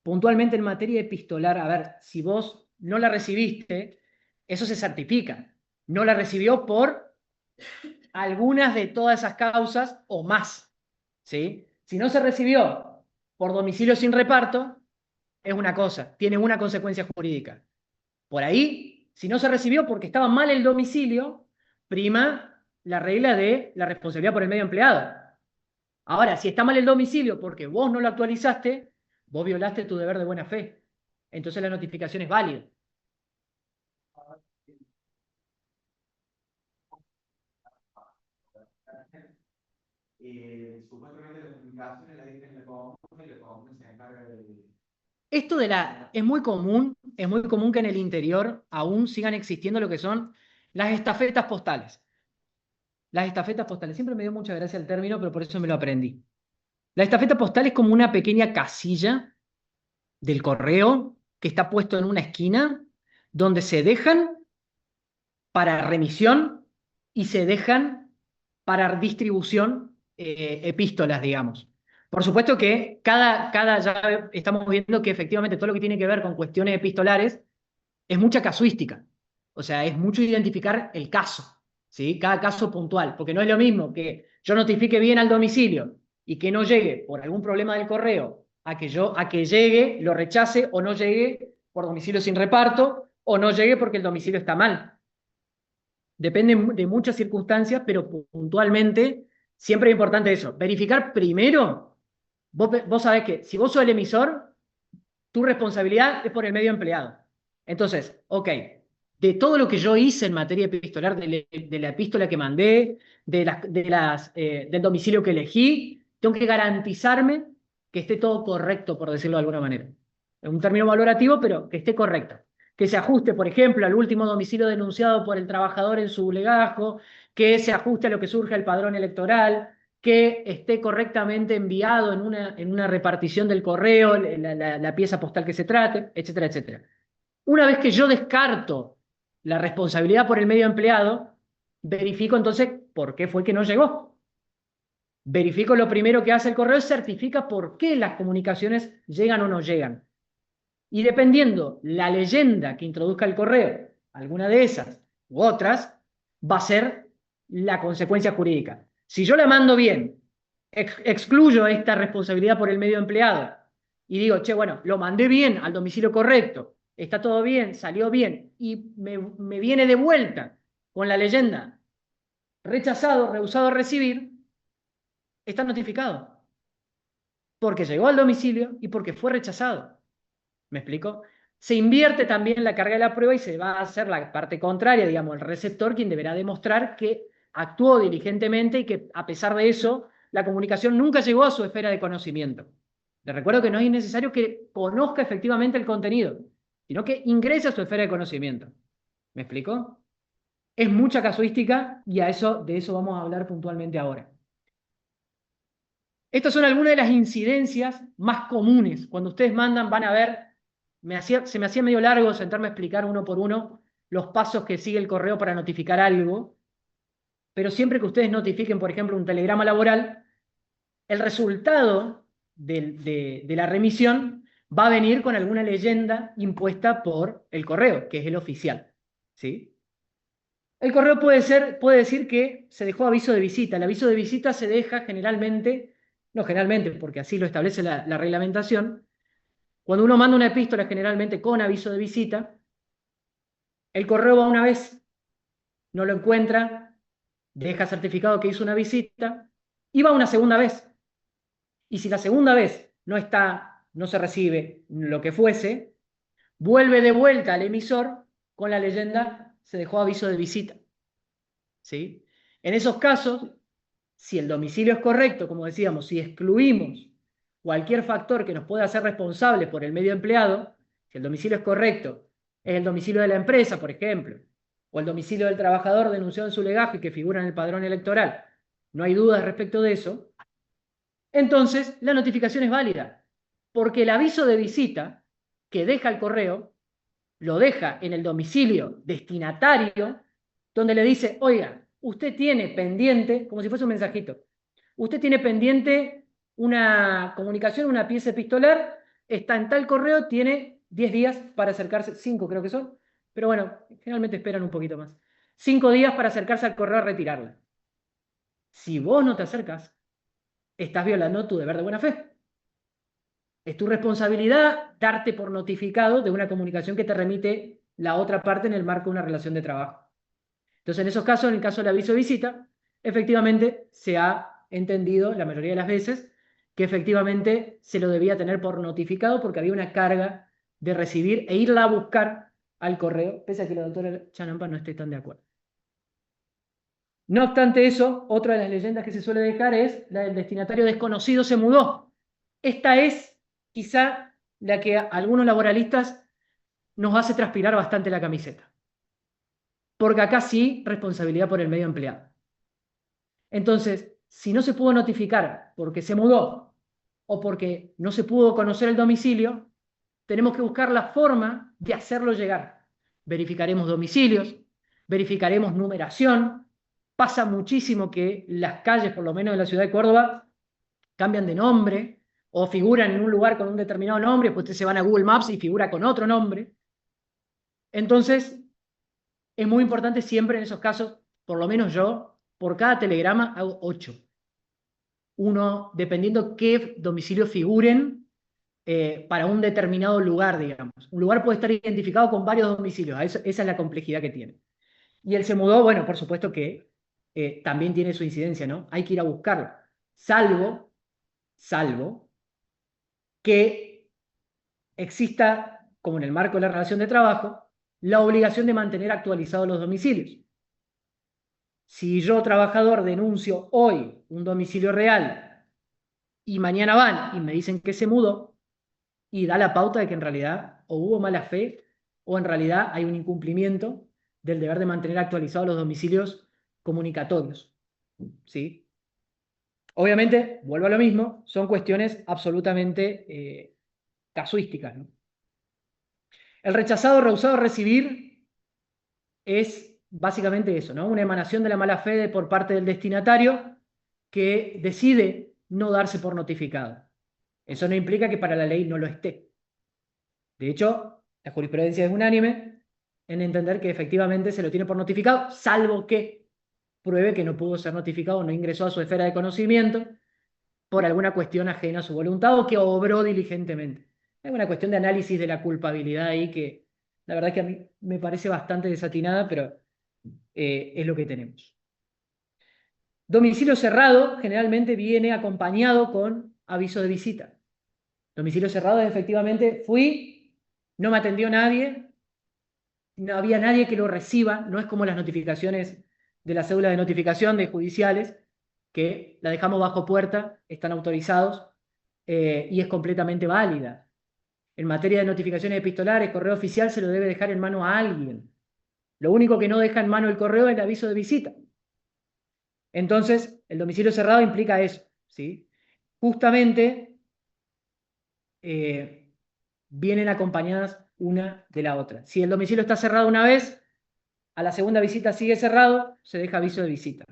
Puntualmente en materia epistolar, a ver, si vos no la recibiste, eso se certifica. No la recibió por algunas de todas esas causas o más. ¿Sí? Si no se recibió por domicilio sin reparto, es una cosa, tiene una consecuencia jurídica. Por ahí, si no se recibió porque estaba mal el domicilio, prima la regla de la responsabilidad por el medio empleado. Ahora, si está mal el domicilio porque vos no lo actualizaste, vos violaste tu deber de buena fe. Entonces la notificación es válida. Supuestamente las comunicaciones las dicen la comuna y la comuna se encarga de... Esto es muy común que en el interior aún sigan existiendo lo que son las estafetas postales. Las estafetas postales. Siempre me dio mucha gracia el término, pero por eso me lo aprendí. La estafeta postal es como una pequeña casilla del correo que está puesto en una esquina donde se dejan para remisión y se dejan para distribución epístolas, digamos. Por supuesto que ya estamos viendo que efectivamente todo lo que tiene que ver con cuestiones epistolares es mucha casuística. O sea, es mucho identificar el caso, ¿sí? Cada caso puntual, porque no es lo mismo que yo notifique bien al domicilio y que no llegue por algún problema del correo a que llegue, lo rechace o no llegue por domicilio sin reparto o no llegue porque el domicilio está mal. Depende de muchas circunstancias, pero puntualmente siempre es importante eso. Verificar primero, vos sabés que si vos sos el emisor, tu responsabilidad es por el medio empleado. Entonces, ok, de todo lo que yo hice en materia epistolar, de la epístola que mandé, del domicilio que elegí, tengo que garantizarme que esté todo correcto, por decirlo de alguna manera. Es un término valorativo, pero que esté correcto. Que se ajuste, por ejemplo, al último domicilio denunciado por el trabajador en su legajo, que se ajuste a lo que surge al padrón electoral, que esté correctamente enviado en una repartición del correo, la pieza postal que se trate, etcétera, etcétera. Una vez que yo descarto la responsabilidad por el medio empleado, verifico entonces por qué fue que no llegó. Verifico lo primero que hace el correo es certifica por qué las comunicaciones llegan o no llegan. Y dependiendo la leyenda que introduzca el correo, alguna de esas u otras, va a ser la consecuencia jurídica. Si yo la mando bien, excluyo esta responsabilidad por el medio empleado y digo, che, bueno, lo mandé bien al domicilio correcto, está todo bien, salió bien, y me viene de vuelta con la leyenda rechazado, rehusado a recibir, está notificado. Porque llegó al domicilio y porque fue rechazado. ¿Me explico? Se invierte también la carga de la prueba y se va a hacer la parte contraria, digamos, el receptor quien deberá demostrar que actuó diligentemente y que a pesar de eso, la comunicación nunca llegó a su esfera de conocimiento. Les recuerdo que no es necesario que conozca efectivamente el contenido, sino que ingrese a su esfera de conocimiento. ¿Me explico? Es mucha casuística y de eso vamos a hablar puntualmente ahora. Estas son algunas de las incidencias más comunes. Cuando ustedes mandan, van a ver, se me hacía medio largo sentarme a explicar uno por uno los pasos que sigue el correo para notificar algo, pero siempre que ustedes notifiquen, por ejemplo, un telegrama laboral, el resultado de la remisión va a venir con alguna leyenda impuesta por el correo, que es el oficial, ¿sí? El correo puede decir que se dejó aviso de visita. El aviso de visita se deja generalmente, no generalmente, porque así lo establece la reglamentación. Cuando uno manda una epístola generalmente con aviso de visita, el correo va una vez, no lo encuentra, deja certificado que hizo una visita y va una segunda vez. Y si la segunda vez no se recibe lo que fuese, vuelve de vuelta al emisor con la leyenda se dejó aviso de visita. ¿Sí? En esos casos, si el domicilio es correcto, como decíamos, si excluimos cualquier factor que nos pueda hacer responsables por el medio empleado, si el domicilio es correcto, es el domicilio de la empresa, por ejemplo, o el domicilio del trabajador denunciado en su legajo y que figura en el padrón electoral, no hay dudas respecto de eso, entonces la notificación es válida, porque el aviso de visita que deja el correo, lo deja en el domicilio destinatario, donde le dice, oiga, usted tiene pendiente, como si fuese un mensajito, usted tiene pendiente una comunicación, una pieza epistolar, está en tal correo, tiene 10 días para acercarse, 5 creo que son, pero bueno, generalmente esperan un poquito más. 5 días para acercarse al correo a retirarla. Si vos no te acercas, estás violando tu deber de buena fe. Es tu responsabilidad darte por notificado de una comunicación que te remite la otra parte en el marco de una relación de trabajo. Entonces, en esos casos, en el caso del aviso de visita, efectivamente se ha entendido la mayoría de las veces que efectivamente se lo debía tener por notificado porque había una carga de recibir e irla a buscar al correo, pese a que la doctora Chanampa no esté tan de acuerdo. No obstante eso, otra de las leyendas que se suele dejar es la del destinatario desconocido se mudó. Esta es quizá la que a algunos laboralistas nos hace transpirar bastante la camiseta. Porque acá sí, responsabilidad por el medio empleado. Entonces, si no se pudo notificar porque se mudó o porque no se pudo conocer el domicilio, tenemos que buscar la forma de hacerlo llegar. Verificaremos domicilios, verificaremos numeración. Pasa muchísimo que las calles, por lo menos en la ciudad de Córdoba, cambian de nombre o figuran en un lugar con un determinado nombre, después ustedes se van a Google Maps y figura con otro nombre. Entonces, es muy importante siempre en esos casos, por lo menos yo, por cada telegrama hago 8. Uno, dependiendo qué domicilio figuren para un determinado lugar, digamos. Un lugar puede estar identificado con varios domicilios, esa es la complejidad que tiene. Y él se mudó, bueno, por supuesto que también tiene su incidencia, ¿no? Hay que ir a buscarlo. Salvo que exista, como en el marco de la relación de trabajo, la obligación de mantener actualizados los domicilios. Si yo, trabajador, denuncio hoy un domicilio real y mañana van y me dicen que se mudó, y da la pauta de que en realidad o hubo mala fe o en realidad hay un incumplimiento del deber de mantener actualizados los domicilios comunicatorios. ¿Sí? Obviamente, vuelvo a lo mismo, son cuestiones absolutamente casuísticas, ¿no? El rechazado o rehusado a recibir es básicamente eso, ¿no? Una emanación de la mala fe por parte del destinatario que decide no darse por notificado. Eso no implica que para la ley no lo esté. De hecho, la jurisprudencia es unánime en entender que efectivamente se lo tiene por notificado, salvo que pruebe que no pudo ser notificado, no ingresó a su esfera de conocimiento por alguna cuestión ajena a su voluntad o que obró diligentemente. Hay una cuestión de análisis de la culpabilidad ahí que la verdad es que a mí me parece bastante desatinada, pero es lo que tenemos. Domicilio cerrado generalmente viene acompañado con aviso de visita. Domicilio cerrado es efectivamente fui, no me atendió nadie, no había nadie que lo reciba, no es como las notificaciones de la cédula de notificación de judiciales, que la dejamos bajo puerta, están autorizados y es completamente válida. En materia de notificaciones epistolares, correo oficial se lo debe dejar en mano a alguien. Lo único que no deja en mano el correo es el aviso de visita. Entonces, el domicilio cerrado implica eso, ¿sí? Justamente vienen acompañadas una de la otra. Si el domicilio está cerrado una vez, a la segunda visita sigue cerrado, se deja aviso de visita.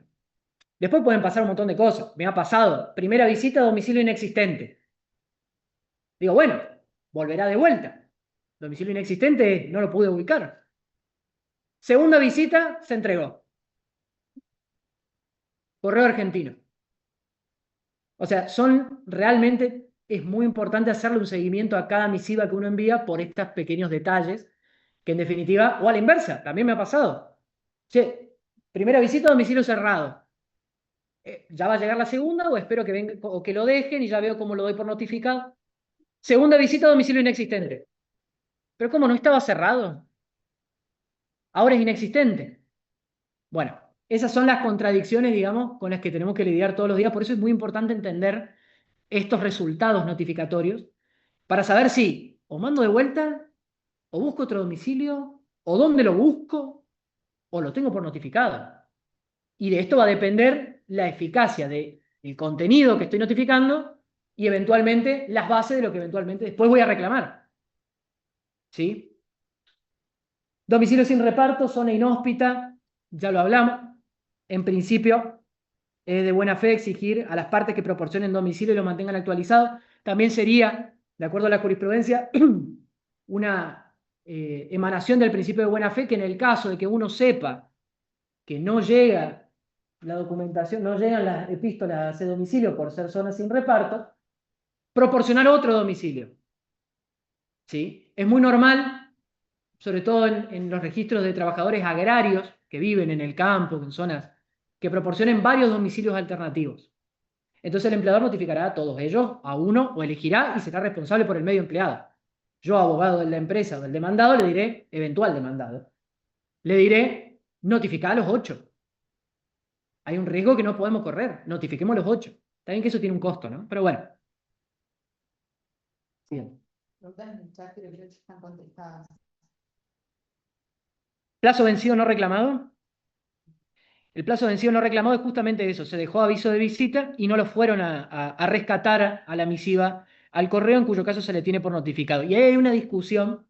Después pueden pasar un montón de cosas. Me ha pasado. Primera visita, domicilio inexistente. Digo, bueno, volverá de vuelta. Domicilio inexistente, no lo pude ubicar. Segunda visita, se entregó. Correo argentino. O sea, realmente es muy importante hacerle un seguimiento a cada misiva que uno envía por estos pequeños detalles, que en definitiva, o a la inversa, también me ha pasado. Che, primera visita, domicilio cerrado. ¿Ya va a llegar la segunda o espero que venga o que lo dejen y ya veo cómo lo doy por notificado? Segunda visita, domicilio inexistente. ¿Pero cómo no estaba cerrado? Ahora es inexistente. Bueno, esas son las contradicciones, digamos, con las que tenemos que lidiar todos los días. Por eso es muy importante entender estos resultados notificatorios para saber si o mando de vuelta, o busco otro domicilio, o dónde lo busco, o lo tengo por notificado. Y de esto va a depender la eficacia del contenido que estoy notificando y eventualmente las bases de lo que eventualmente después voy a reclamar. ¿Sí? Domicilio sin reparto, zona inhóspita, ya lo hablamos. En principio, es de buena fe exigir a las partes que proporcionen domicilio y lo mantengan actualizado. También sería, de acuerdo a la jurisprudencia, una emanación del principio de buena fe que en el caso de que uno sepa que no llega la documentación, no llegan las epístolas a ese domicilio por ser zona sin reparto, proporcionar otro domicilio. ¿Sí? Es muy normal, sobre todo en los registros de trabajadores agrarios que viven en el campo, en zonas, que proporcionen varios domicilios alternativos. Entonces el empleador notificará a todos ellos, a uno, o elegirá y será responsable por el medio empleado. Yo, abogado de la empresa o del demandado, le diré, eventual demandado, le diré, notificar a los 8. Hay un riesgo que no podemos correr, notifiquemos los 8. Está bien que eso tiene un costo, ¿no? Pero bueno. Bien. Preguntas en el chat, pero creo que están contestadas. Plazo vencido no reclamado. El plazo vencido no reclamado es justamente eso, se dejó aviso de visita y no lo fueron a rescatar a la misiva al correo, en cuyo caso se le tiene por notificado. Y ahí hay una discusión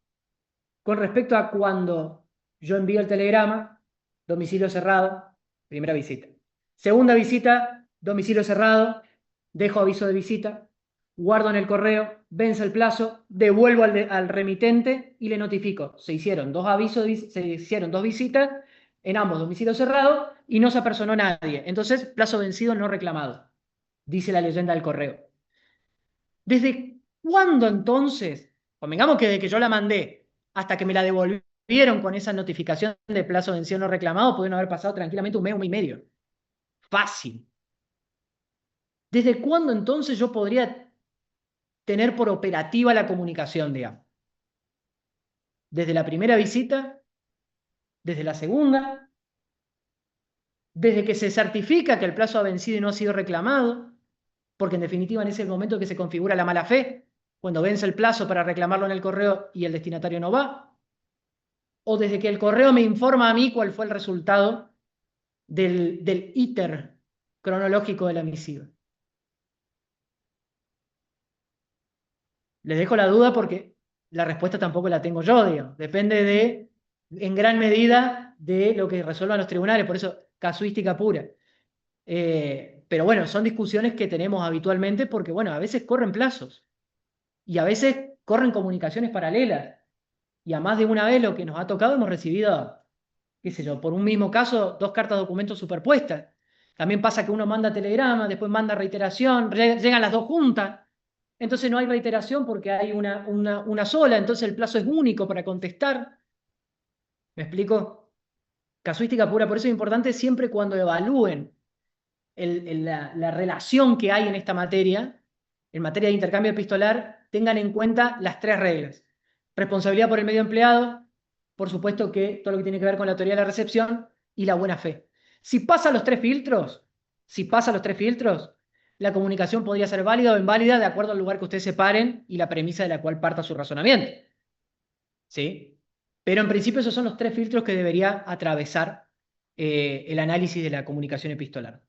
con respecto a cuando yo envío el telegrama, domicilio cerrado, primera visita. Segunda visita, domicilio cerrado, dejo aviso de visita, guardo en el correo, vence el plazo, devuelvo al remitente y le notifico. Se hicieron dos avisos, se hicieron dos visitas en ambos domicilios cerrados y no se apersonó nadie. Entonces, plazo vencido no reclamado, dice la leyenda del correo. ¿Desde cuándo entonces? Convengamos que desde que yo la mandé hasta que me la devolvieron con esa notificación de plazo vencido no reclamado, pudieron haber pasado tranquilamente un mes y medio. Fácil. ¿Desde cuándo entonces yo podría tener por operativa la comunicación, digamos? ¿Desde la primera visita? ¿Desde la segunda? ¿Desde que se certifica que el plazo ha vencido y no ha sido reclamado? Porque en definitiva en ese momento que se configura la mala fe, cuando vence el plazo para reclamarlo en el correo y el destinatario no va. O desde que el correo me informa a mí cuál fue el resultado del íter cronológico de la misiva. Les dejo la duda porque la respuesta tampoco la tengo yo, digamos. Depende en gran medida de lo que resuelvan los tribunales, por eso casuística pura. Pero bueno, son discusiones que tenemos habitualmente porque, bueno, a veces corren plazos y a veces corren comunicaciones paralelas. Y a más de una vez lo que nos ha tocado hemos recibido, qué sé yo, por un mismo caso, dos cartas de documentos superpuestas. También pasa que uno manda telegrama, después manda reiteración, llegan las dos juntas. Entonces no hay reiteración porque hay una sola, entonces el plazo es único para contestar. ¿Me explico? Casuística pura, por eso es importante siempre cuando evalúen la relación que hay en esta materia, en materia de intercambio epistolar, tengan en cuenta las tres reglas. Responsabilidad por el medio empleado, por supuesto que todo lo que tiene que ver con la teoría de la recepción y la buena fe. Si pasa los tres filtros, la comunicación podría ser válida o inválida de acuerdo al lugar que ustedes separen y la premisa de la cual parta su razonamiento. ¿Sí? Pero en principio esos son los tres filtros que debería atravesar el análisis de la comunicación epistolar.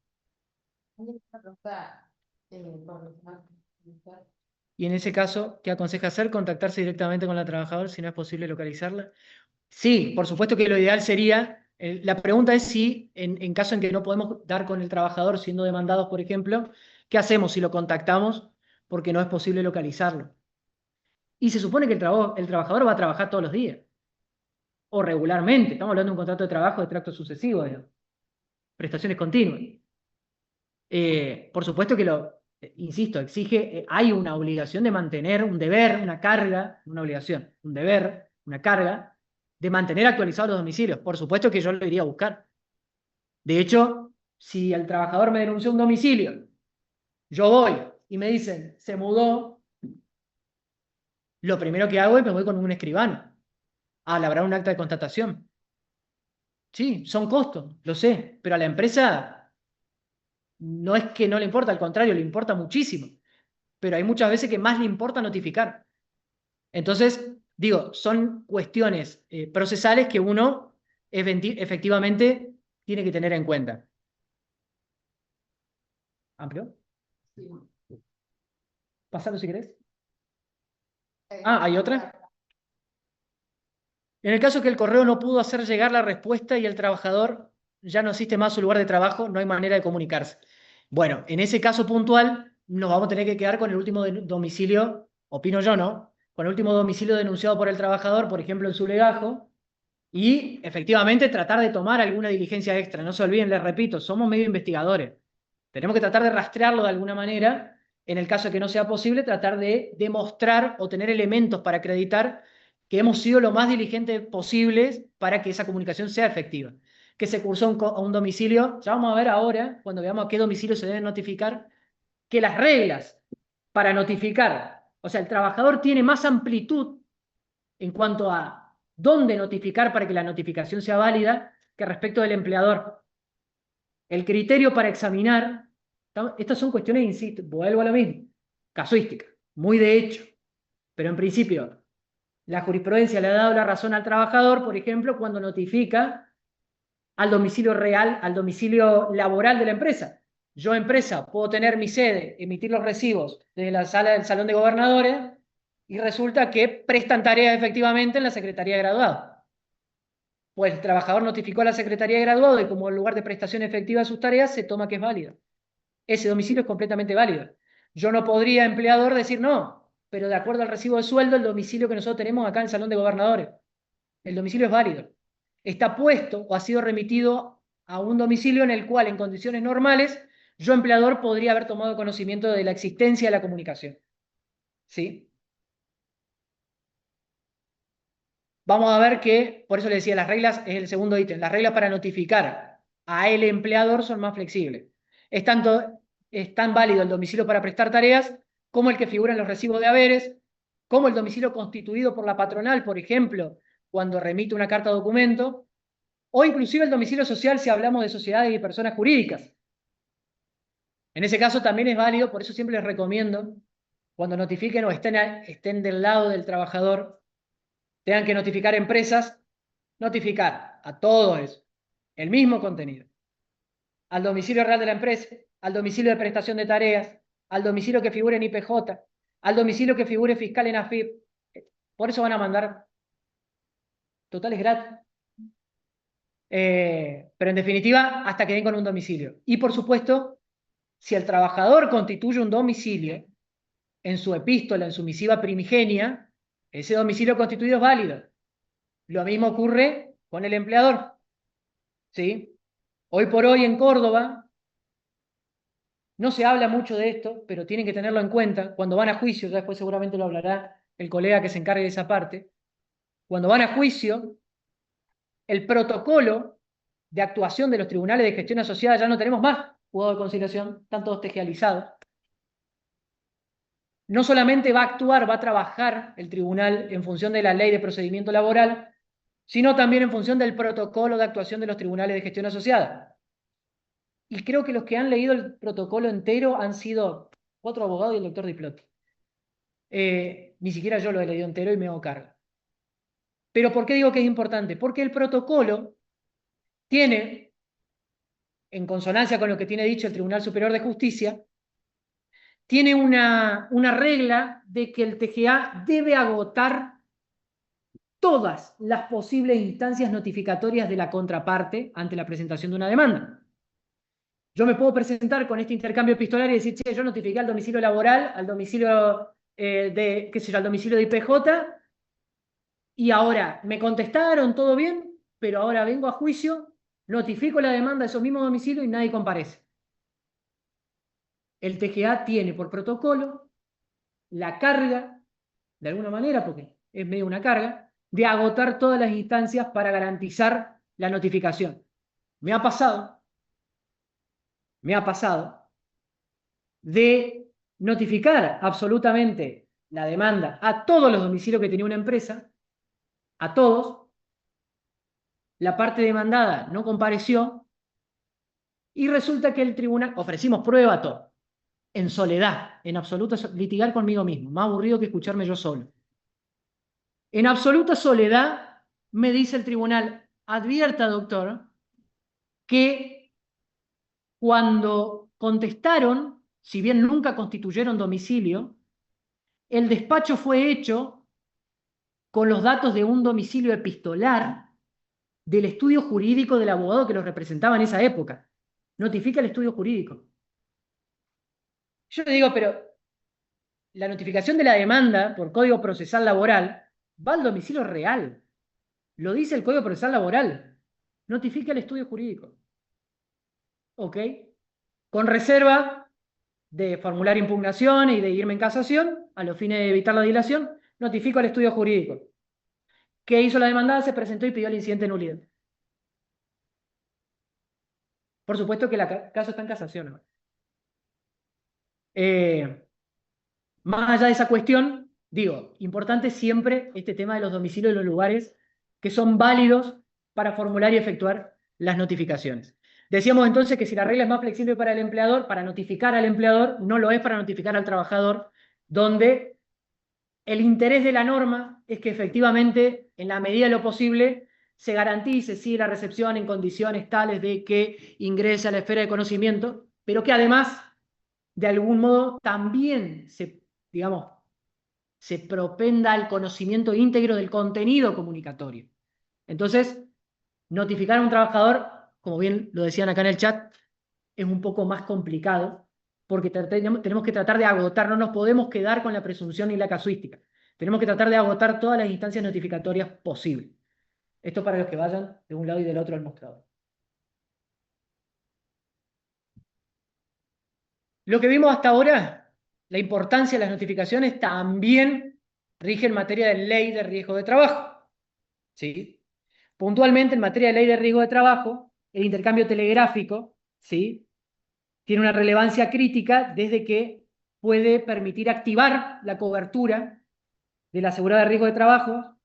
Y en ese caso, ¿qué aconseja hacer? ¿Contactarse directamente con la trabajadora si no es posible localizarla? Sí, por supuesto que lo ideal sería, la pregunta es si, en caso en que no podemos dar con el trabajador siendo demandados, por ejemplo, ¿qué hacemos si lo contactamos porque no es posible localizarlo? Y se supone que el trabajador va a trabajar todos los días, o regularmente, estamos hablando de un contrato de trabajo de tracto sucesivo, prestaciones continuas. Por supuesto que insisto, hay una obligación de mantener un deber, una carga, una obligación, un deber, una carga, de mantener actualizados los domicilios. Por supuesto que yo lo iría a buscar. De hecho, si el trabajador me denunció un domicilio, yo voy y me dicen, se mudó, lo primero que hago es me voy con un escribano a labrar un acta de constatación. Sí, son costos, lo sé, pero a la empresa no es que no le importa, al contrario, le importa muchísimo. Pero hay muchas veces que más le importa notificar. Entonces, digo, son cuestiones procesales que uno efectivamente tiene que tener en cuenta. ¿Amplio? Sí. Pásalo si querés. ¿Hay otra? En el caso que el correo no pudo hacer llegar la respuesta y el trabajador ya no asiste más a su lugar de trabajo, no hay manera de comunicarse. Bueno, en ese caso puntual nos vamos a tener que quedar con el último domicilio, opino yo, ¿no? Con el último domicilio denunciado por el trabajador, por ejemplo, en su legajo, y efectivamente tratar de tomar alguna diligencia extra. No se olviden, les repito, somos medio investigadores. Tenemos que tratar de rastrearlo de alguna manera. En el caso de que no sea posible, tratar de demostrar o tener elementos para acreditar que hemos sido lo más diligentes posibles para que esa comunicación sea efectiva. Que se cursó a un domicilio, ya vamos a ver ahora, cuando veamos a qué domicilio se debe notificar, que las reglas para notificar, o sea, el trabajador tiene más amplitud en cuanto a dónde notificar para que la notificación sea válida que respecto del empleador. El criterio para examinar, estas son cuestiones, insisto, vuelvo a lo mismo, casuística, muy de hecho, pero en principio la jurisprudencia le ha dado la razón al trabajador, por ejemplo, cuando notifica al domicilio real, al domicilio laboral de la empresa. Yo, empresa, puedo tener mi sede, emitir los recibos desde la sala del Salón de Gobernadores y resulta que prestan tareas efectivamente en la Secretaría de Graduados. Pues el trabajador notificó a la Secretaría de Graduados y como lugar de prestación efectiva de sus tareas se toma que es válido. Ese domicilio es completamente válido. Yo no podría, empleador, decir no, pero de acuerdo al recibo de sueldo, el domicilio que nosotros tenemos acá en el Salón de Gobernadores, el domicilio es válido. Está puesto o ha sido remitido a un domicilio en el cual, en condiciones normales, yo, empleador, podría haber tomado conocimiento de la existencia de la comunicación. ¿Sí? Vamos a ver que, por eso le decía, las reglas es el segundo ítem. Las reglas para notificar a el empleador son más flexibles. Es tan válido el domicilio para prestar tareas como el que figura en los recibos de haberes, como el domicilio constituido por la patronal, por ejemplo, cuando remite una carta de documento, o inclusive el domicilio social si hablamos de sociedades y personas jurídicas. En ese caso también es válido, por eso siempre les recomiendo, cuando notifiquen o estén del lado del trabajador, tengan que notificar empresas, notificar a todos eso, el mismo contenido. Al domicilio real de la empresa, al domicilio de prestación de tareas, al domicilio que figure en IPJ, al domicilio que figure fiscal en AFIP. Por eso van a mandar totales gratis. Pero en definitiva, hasta que den con un domicilio. Y por supuesto, si el trabajador constituye un domicilio en su epístola, en su misiva primigenia, ese domicilio constituido es válido. Lo mismo ocurre con el empleador. ¿Sí? Hoy por hoy en Córdoba, no se habla mucho de esto, pero tienen que tenerlo en cuenta. Cuando van a juicio, ya después seguramente lo hablará el colega que se encargue de esa parte, cuando van a juicio, el protocolo de actuación de los tribunales de gestión asociada ya no tenemos más juzgados de conciliación, están todos tejializados. No solamente va a actuar, va a trabajar el tribunal en función de la ley de procedimiento laboral, sino también en función del protocolo de actuación de los tribunales de gestión asociada. Y creo que los que han leído el protocolo entero han sido otro abogado y el doctor Diplotti. Ni siquiera yo lo he leído entero y me hago cargo. Pero ¿por qué digo que es importante? Porque el protocolo tiene, en consonancia con lo que tiene dicho el Tribunal Superior de Justicia, tiene una regla de que el TGA debe agotar todas las posibles instancias notificatorias de la contraparte ante la presentación de una demanda. Yo me puedo presentar con este intercambio epistolario y decir, che, yo notifiqué al domicilio laboral, al domicilio al domicilio de IPJ, y ahora me contestaron, todo bien, pero ahora vengo a juicio, notifico la demanda de esos mismos domicilios y nadie comparece. El TGA tiene por protocolo la carga, de alguna manera, porque es medio una carga, de agotar todas las instancias para garantizar la notificación. Me ha pasado de notificar absolutamente la demanda a todos los domicilios que tenía una empresa, a todos, la parte demandada no compareció y resulta que el tribunal, ofrecimos prueba a todo, en soledad, en absoluta, litigar conmigo mismo, más aburrido que escucharme yo solo. En absoluta soledad me dice el tribunal, advierta, doctor, que cuando contestaron, si bien nunca constituyeron domicilio, el despacho fue hecho con los datos de un domicilio epistolar del estudio jurídico del abogado que los representaba en esa época. Notifica el estudio jurídico. Yo le digo, pero la notificación de la demanda por Código Procesal Laboral va al domicilio real. Lo dice el Código Procesal Laboral. Notifica el estudio jurídico. ¿Ok? Con reserva de formular impugnación y de irme en casación, a los fines de evitar la dilación, notifico al estudio jurídico. ¿Qué hizo la demandada? Se presentó y pidió el incidente de nulidad. Por supuesto que el caso está en casación. Más allá de esa cuestión, digo, importante siempre este tema de los domicilios y los lugares que son válidos para formular y efectuar las notificaciones. Decíamos entonces que si la regla es más flexible para el empleador, para notificar al empleador, no lo es para notificar al trabajador, donde el interés de la norma es que efectivamente, en la medida de lo posible, se garantice, sí, la recepción en condiciones tales de que ingrese a la esfera de conocimiento, pero que además, de algún modo, también digamos, se propenda al conocimiento íntegro del contenido comunicatorio. Entonces, notificar a un trabajador, como bien lo decían acá en el chat, es un poco más complicado, porque tenemos que tratar de agotar, no nos podemos quedar con la presunción y la casuística. Tenemos que tratar de agotar todas las instancias notificatorias posibles. Esto para los que vayan de un lado y del otro del mostrador. Lo que vimos hasta ahora, la importancia de las notificaciones también rige en materia de ley de riesgo de trabajo. ¿Sí? Puntualmente, en materia de ley de riesgo de trabajo, el intercambio telegráfico, ¿sí?, tiene una relevancia crítica desde que puede permitir activar la cobertura de la asegurada de riesgo de trabajo,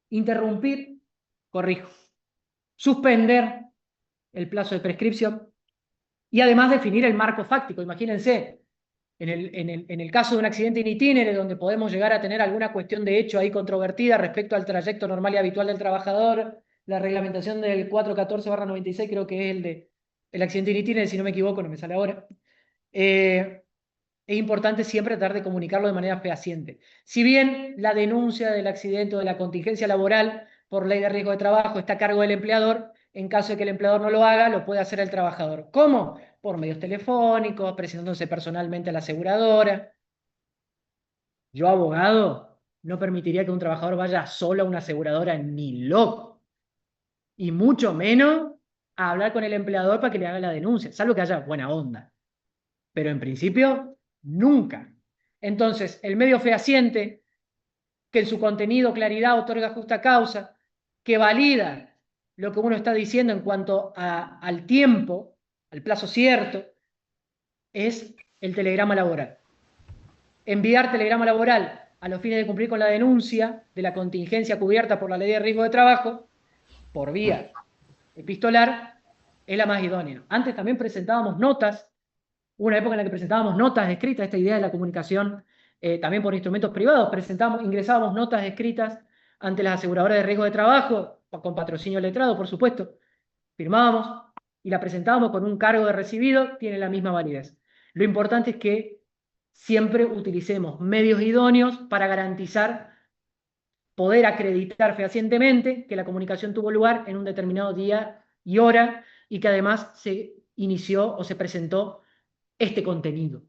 interrumpir, corrijo, suspender el plazo de prescripción y además definir el marco fáctico. Imagínense, en el caso de un accidente in itinere, donde podemos llegar a tener alguna cuestión de hecho ahí controvertida respecto al trayecto normal y habitual del trabajador, la reglamentación del 414/96 creo que es el accidente in itinere, si no me equivoco, no me sale ahora. Es importante siempre tratar de comunicarlo de manera fehaciente. Si bien la denuncia del accidente o de la contingencia laboral por ley de riesgo de trabajo está a cargo del empleador, en caso de que el empleador no lo haga, lo puede hacer el trabajador. ¿Cómo? Por medios telefónicos, presentándose personalmente a la aseguradora. Yo, abogado, no permitiría que un trabajador vaya solo a una aseguradora ni loco. Y mucho menos a hablar con el empleador para que le haga la denuncia, salvo que haya buena onda. Pero en principio, nunca. Entonces, el medio fehaciente, que en su contenido, claridad, otorga justa causa, que valida lo que uno está diciendo en cuanto al tiempo, al plazo cierto, es el telegrama laboral. Enviar telegrama laboral a los fines de cumplir con la denuncia de la contingencia cubierta por la ley de riesgo de trabajo, por vía epistolar, es la más idónea. Antes también presentábamos notas, una época en la que presentábamos notas escritas, esta idea de la comunicación también por instrumentos privados, ingresábamos notas escritas ante las aseguradoras de riesgo de trabajo, con patrocinio letrado, por supuesto, firmábamos y la presentábamos con un cargo de recibido, tiene la misma validez. Lo importante es que siempre utilicemos medios idóneos para garantizar, poder acreditar fehacientemente que la comunicación tuvo lugar en un determinado día y hora y que además se inició o se presentó este contenido.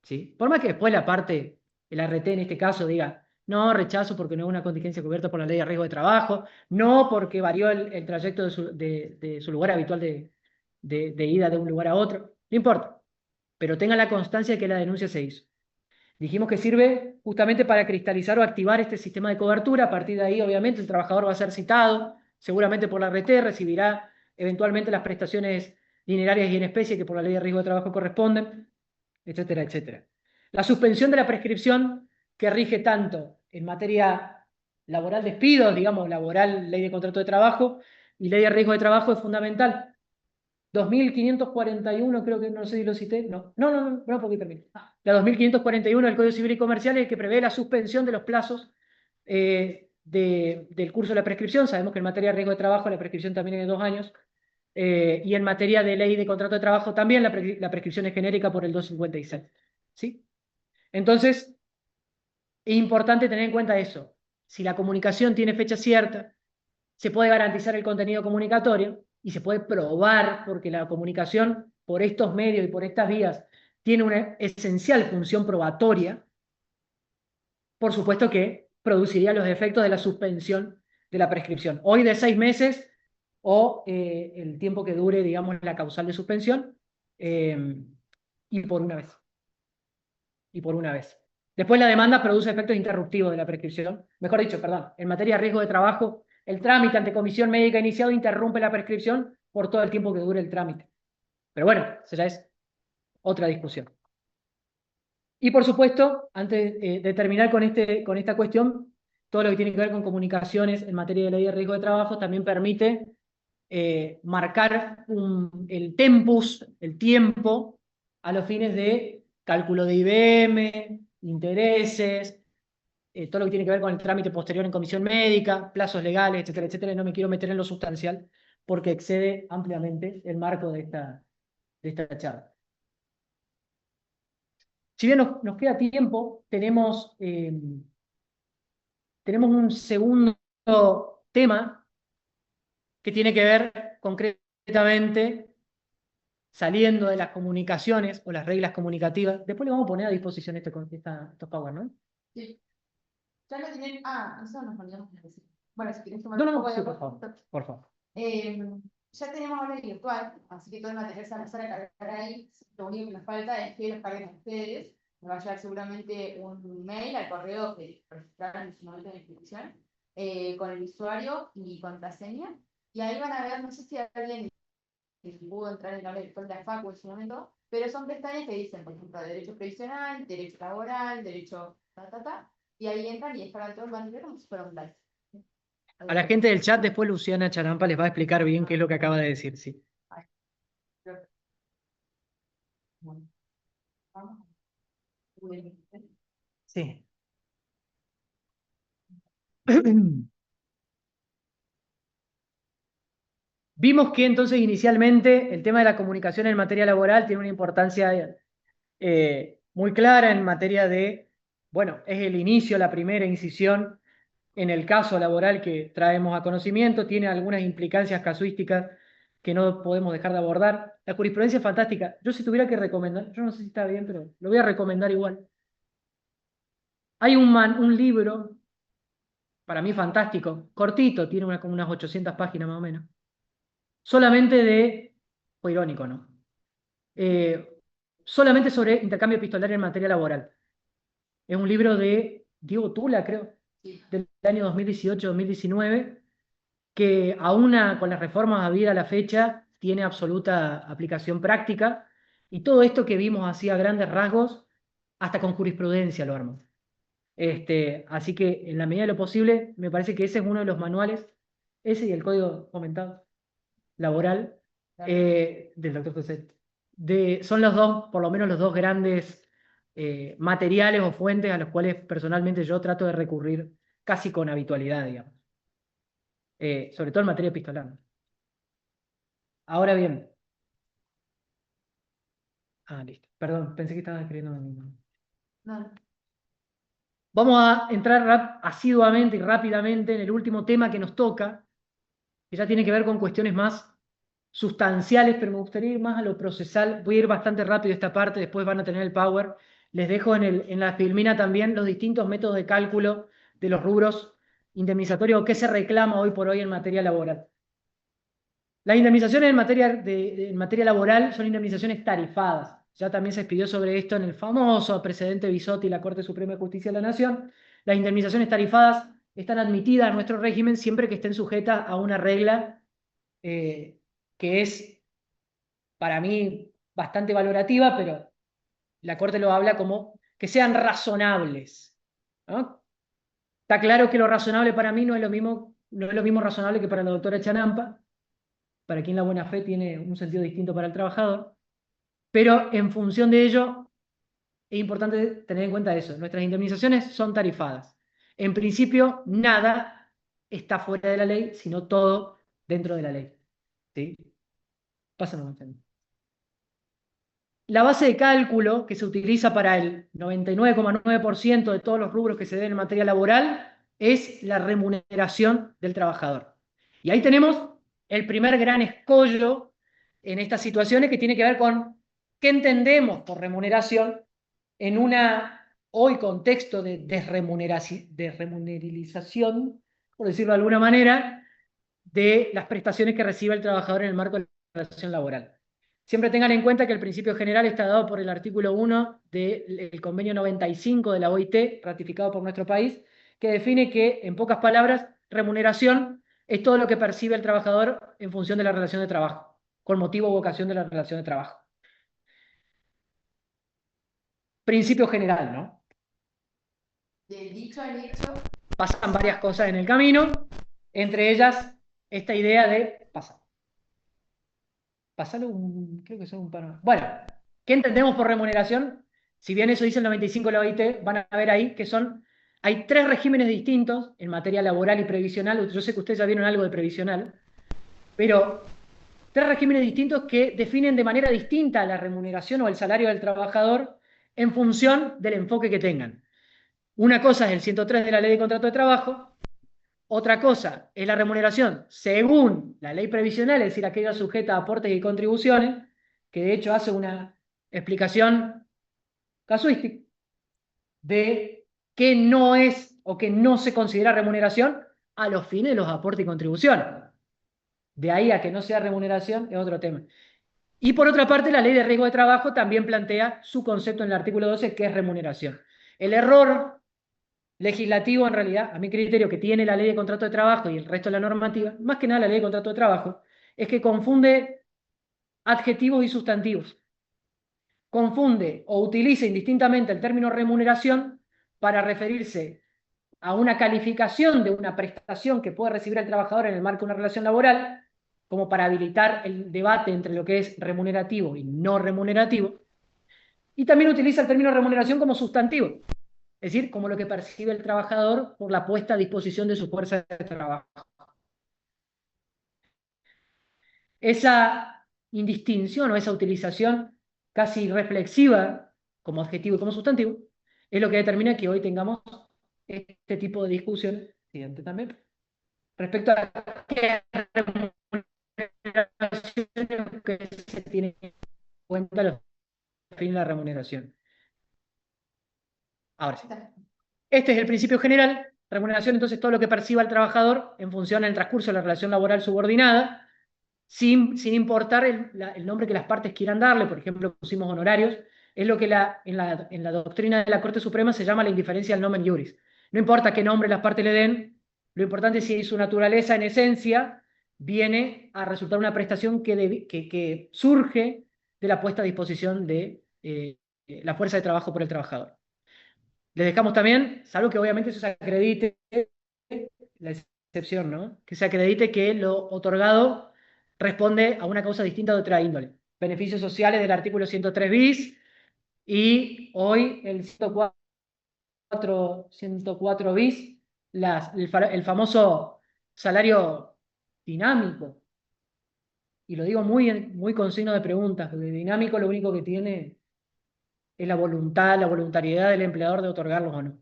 ¿Sí? Por más que después la parte, el ART en este caso diga, no, rechazo porque no es una contingencia cubierta por la ley de riesgo de trabajo, no porque varió el trayecto de su lugar habitual de ida de un lugar a otro, no importa, pero tenga la constancia de que la denuncia se hizo. Dijimos que sirve justamente para cristalizar o activar este sistema de cobertura. A partir de ahí, obviamente, el trabajador va a ser citado, seguramente por la ART, recibirá eventualmente las prestaciones dinerarias y en especie que por la ley de riesgo de trabajo corresponden, etcétera, etcétera. La suspensión de la prescripción, que rige tanto en materia laboral, despidos, digamos, laboral, ley de contrato de trabajo y ley de riesgo de trabajo, es fundamental. 2541, creo que no sé si lo cité, no, porque termino. La 2541 del Código Civil y Comercial es el que prevé la suspensión de los plazos del curso de la prescripción. Sabemos que en materia de riesgo de trabajo la prescripción también es de 2 años. Y en materia de ley de contrato de trabajo también la prescripción es genérica por el 256. ¿Sí? Entonces, es importante tener en cuenta eso. Si la comunicación tiene fecha cierta, se puede garantizar el contenido comunicatorio y se puede probar, porque la comunicación por estos medios y por estas vías tiene una esencial función probatoria, por supuesto que produciría los efectos de la suspensión de la prescripción. Hoy de 6 meses o el tiempo que dure, digamos, la causal de suspensión, y por una vez. Y por una vez. Después la demanda produce efectos interruptivos de la prescripción. Mejor dicho, perdón, en materia de riesgo de trabajo, el trámite ante comisión médica iniciado interrumpe la prescripción por todo el tiempo que dure el trámite. Pero bueno, esa ya es otra discusión. Y por supuesto, antes de terminar con esta cuestión, todo lo que tiene que ver con comunicaciones en materia de ley de riesgo de trabajo también permite marcar el tempus, el tiempo, a los fines de cálculo de IBM, intereses, todo lo que tiene que ver con el trámite posterior en comisión médica, plazos legales, etcétera, etcétera, y no me quiero meter en lo sustancial porque excede ampliamente el marco de esta charla. Si bien nos queda tiempo, tenemos un segundo tema que tiene que ver concretamente saliendo de las comunicaciones o las reglas comunicativas. Después le vamos a poner a disposición estos Power, ¿no? Sí. Ya lo tienen. Ah, eso nos olvidamos de decir. Bueno, si quieres tomar No, un no, no, poco sí, de por favor, por favor. Ya tenemos aula virtual, así que todo el material se va a empezar a cargar ahí. Lo único que nos falta es que los carguen a ustedes. Me va a llegar seguramente un mail al correo que registraron en su momento de inscripción, con el usuario y contraseña. Y ahí van a ver, no sé si alguien pudo entrar en la aula virtual de la Facu en su momento, pero son pestañas que dicen, por ejemplo, derecho previsional, derecho laboral, derecho y ahí entran y descargan todo el material como si fuera un live. A la gente del chat después Luciana Charampa les va a explicar bien qué es lo que acaba de decir, sí. Bueno, vamos. Sí. Vimos que entonces inicialmente el tema de la comunicación en materia laboral tiene una importancia muy clara en materia de, bueno, es el inicio, la primera incisión en el caso laboral que traemos a conocimiento, tiene algunas implicancias casuísticas que no podemos dejar de abordar. La jurisprudencia es fantástica. Yo si tuviera que recomendar, yo no sé si está bien, pero lo voy a recomendar igual. Hay un libro, para mí fantástico, cortito, tiene como unas 800 páginas más o menos, solamente fue irónico, ¿no? Solamente sobre intercambio epistolario en materia laboral. Es un libro de Diego Tula, creo, del año 2018-2019, que aún con las reformas habidas a la fecha, tiene absoluta aplicación práctica, y todo esto que vimos así a grandes rasgos, hasta con jurisprudencia lo armó. Así que en la medida de lo posible, me parece que ese es uno de los manuales, ese y el código comentado, laboral, del doctor José. Son los dos, por lo menos los dos grandes materiales o fuentes a los cuales personalmente yo trato de recurrir casi con habitualidad, digamos. Sobre todo en materia epistolar. Ahora bien. Listo. Perdón, pensé que estaba escribiendo mi nombre. No. Vamos a entrar asiduamente y rápidamente en el último tema que nos toca, que ya tiene que ver con cuestiones más sustanciales, pero me gustaría ir más a lo procesal. Voy a ir bastante rápido esta parte, después van a tener el power. Les dejo en la filmina también los distintos métodos de cálculo de los rubros indemnizatorios o qué se reclama hoy por hoy en materia laboral. Las indemnizaciones en materia laboral son indemnizaciones tarifadas. Ya también se expidió sobre esto en el famoso precedente Bisotti y la Corte Suprema de Justicia de la Nación. Las indemnizaciones tarifadas están admitidas en nuestro régimen siempre que estén sujetas a una regla que es, para mí, bastante valorativa, pero la Corte lo habla como que sean razonables, ¿no? Está claro que lo razonable para mí no es lo mismo razonable que para la doctora Chanampa, para quien la buena fe tiene un sentido distinto para el trabajador, pero en función de ello es importante tener en cuenta eso. Nuestras indemnizaciones son tarifadas. En principio, nada está fuera de la ley, sino todo dentro de la ley. ¿Sí? Pásanos, la base de cálculo que se utiliza para el 99,9% de todos los rubros que se den en materia laboral es la remuneración del trabajador. Y ahí tenemos el primer gran escollo en estas situaciones que tiene que ver con qué entendemos por remuneración en hoy contexto de desremunerización, por decirlo de alguna manera, de las prestaciones que recibe el trabajador en el marco de la relación laboral. Siempre tengan en cuenta que el principio general está dado por el artículo 1 del convenio 95 de la OIT, ratificado por nuestro país, que define que, en pocas palabras, remuneración es todo lo que percibe el trabajador en función de la relación de trabajo, con motivo o ocasión de la relación de trabajo. Principio general, ¿no? Del dicho al hecho. Pasan varias cosas en el camino, entre ellas esta idea de pasar. Pasalo creo que son un par. Bueno, ¿qué entendemos por remuneración? Si bien eso dice el 95 de la OIT, van a ver ahí que son Hay 3 regímenes distintos en materia laboral y previsional. Yo sé que ustedes ya vieron algo de previsional, pero 3 regímenes distintos que definen de manera distinta la remuneración o el salario del trabajador en función del enfoque que tengan. Una cosa es el 103 de la Ley de Contrato de Trabajo, otra cosa es la remuneración según la ley previsional, es decir, aquella sujeta a aportes y contribuciones, que de hecho hace una explicación casuística de qué no es o qué no se considera remuneración a los fines de los aportes y contribuciones. De ahí a que no sea remuneración es otro tema. Y por otra parte, la ley de riesgo de trabajo también plantea su concepto en el artículo 12, que es remuneración. El error legislativo, en realidad, a mi criterio, que tiene la ley de contrato de trabajo y el resto de la normativa, más que nada la ley de contrato de trabajo, es que confunde adjetivos y sustantivos. Confunde o utiliza indistintamente el término remuneración para referirse a una calificación de una prestación que puede recibir el trabajador en el marco de una relación laboral, como para habilitar el debate entre lo que es remunerativo y no remunerativo, y también utiliza el término remuneración como sustantivo, es decir, como lo que percibe el trabajador por la puesta a disposición de su fuerza de trabajo. Esa indistinción o esa utilización casi reflexiva como adjetivo y como sustantivo es lo que determina que hoy tengamos este tipo de discusión, siguiente también, respecto a qué remuneración que se tiene en cuenta los fines de la remuneración. Ahora sí. Este es el principio general. Remuneración, entonces, todo lo que perciba el trabajador en función del transcurso de la relación laboral subordinada, sin importar el nombre que las partes quieran darle. Por ejemplo, pusimos honorarios. Es lo que en la doctrina de la Corte Suprema se llama la indiferencia al nomen iuris. No importa qué nombre las partes le den, lo importante es si su naturaleza, en esencia, viene a resultar una prestación que surge de la puesta a disposición de la fuerza de trabajo por el trabajador. Les dejamos también, salvo que obviamente eso se acredite, la excepción, ¿no? Que se acredite que lo otorgado responde a una causa distinta de otra índole. Beneficios sociales del artículo 103 bis y hoy el 104 bis, el famoso salario dinámico. Y lo digo muy con signo de preguntas, porque dinámico lo único que tiene es la voluntad, la voluntariedad del empleador de otorgarlos o no.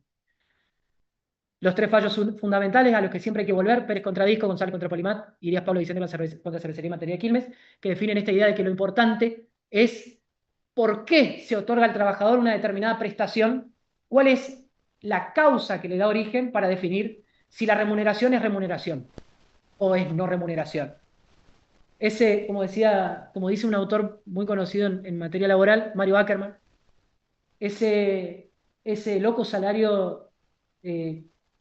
Los 3 fallos fundamentales a los que siempre hay que volver: Pérez contra Disco, González contra Polimat y Díaz Pablo Vicente contra Cervecería y Materia de Quilmes, que definen esta idea de que lo importante es por qué se otorga al trabajador una determinada prestación, cuál es la causa que le da origen para definir si la remuneración es remuneración o es no remuneración. Ese, como dice un autor muy conocido en materia laboral, Mario Ackerman, ese loco salario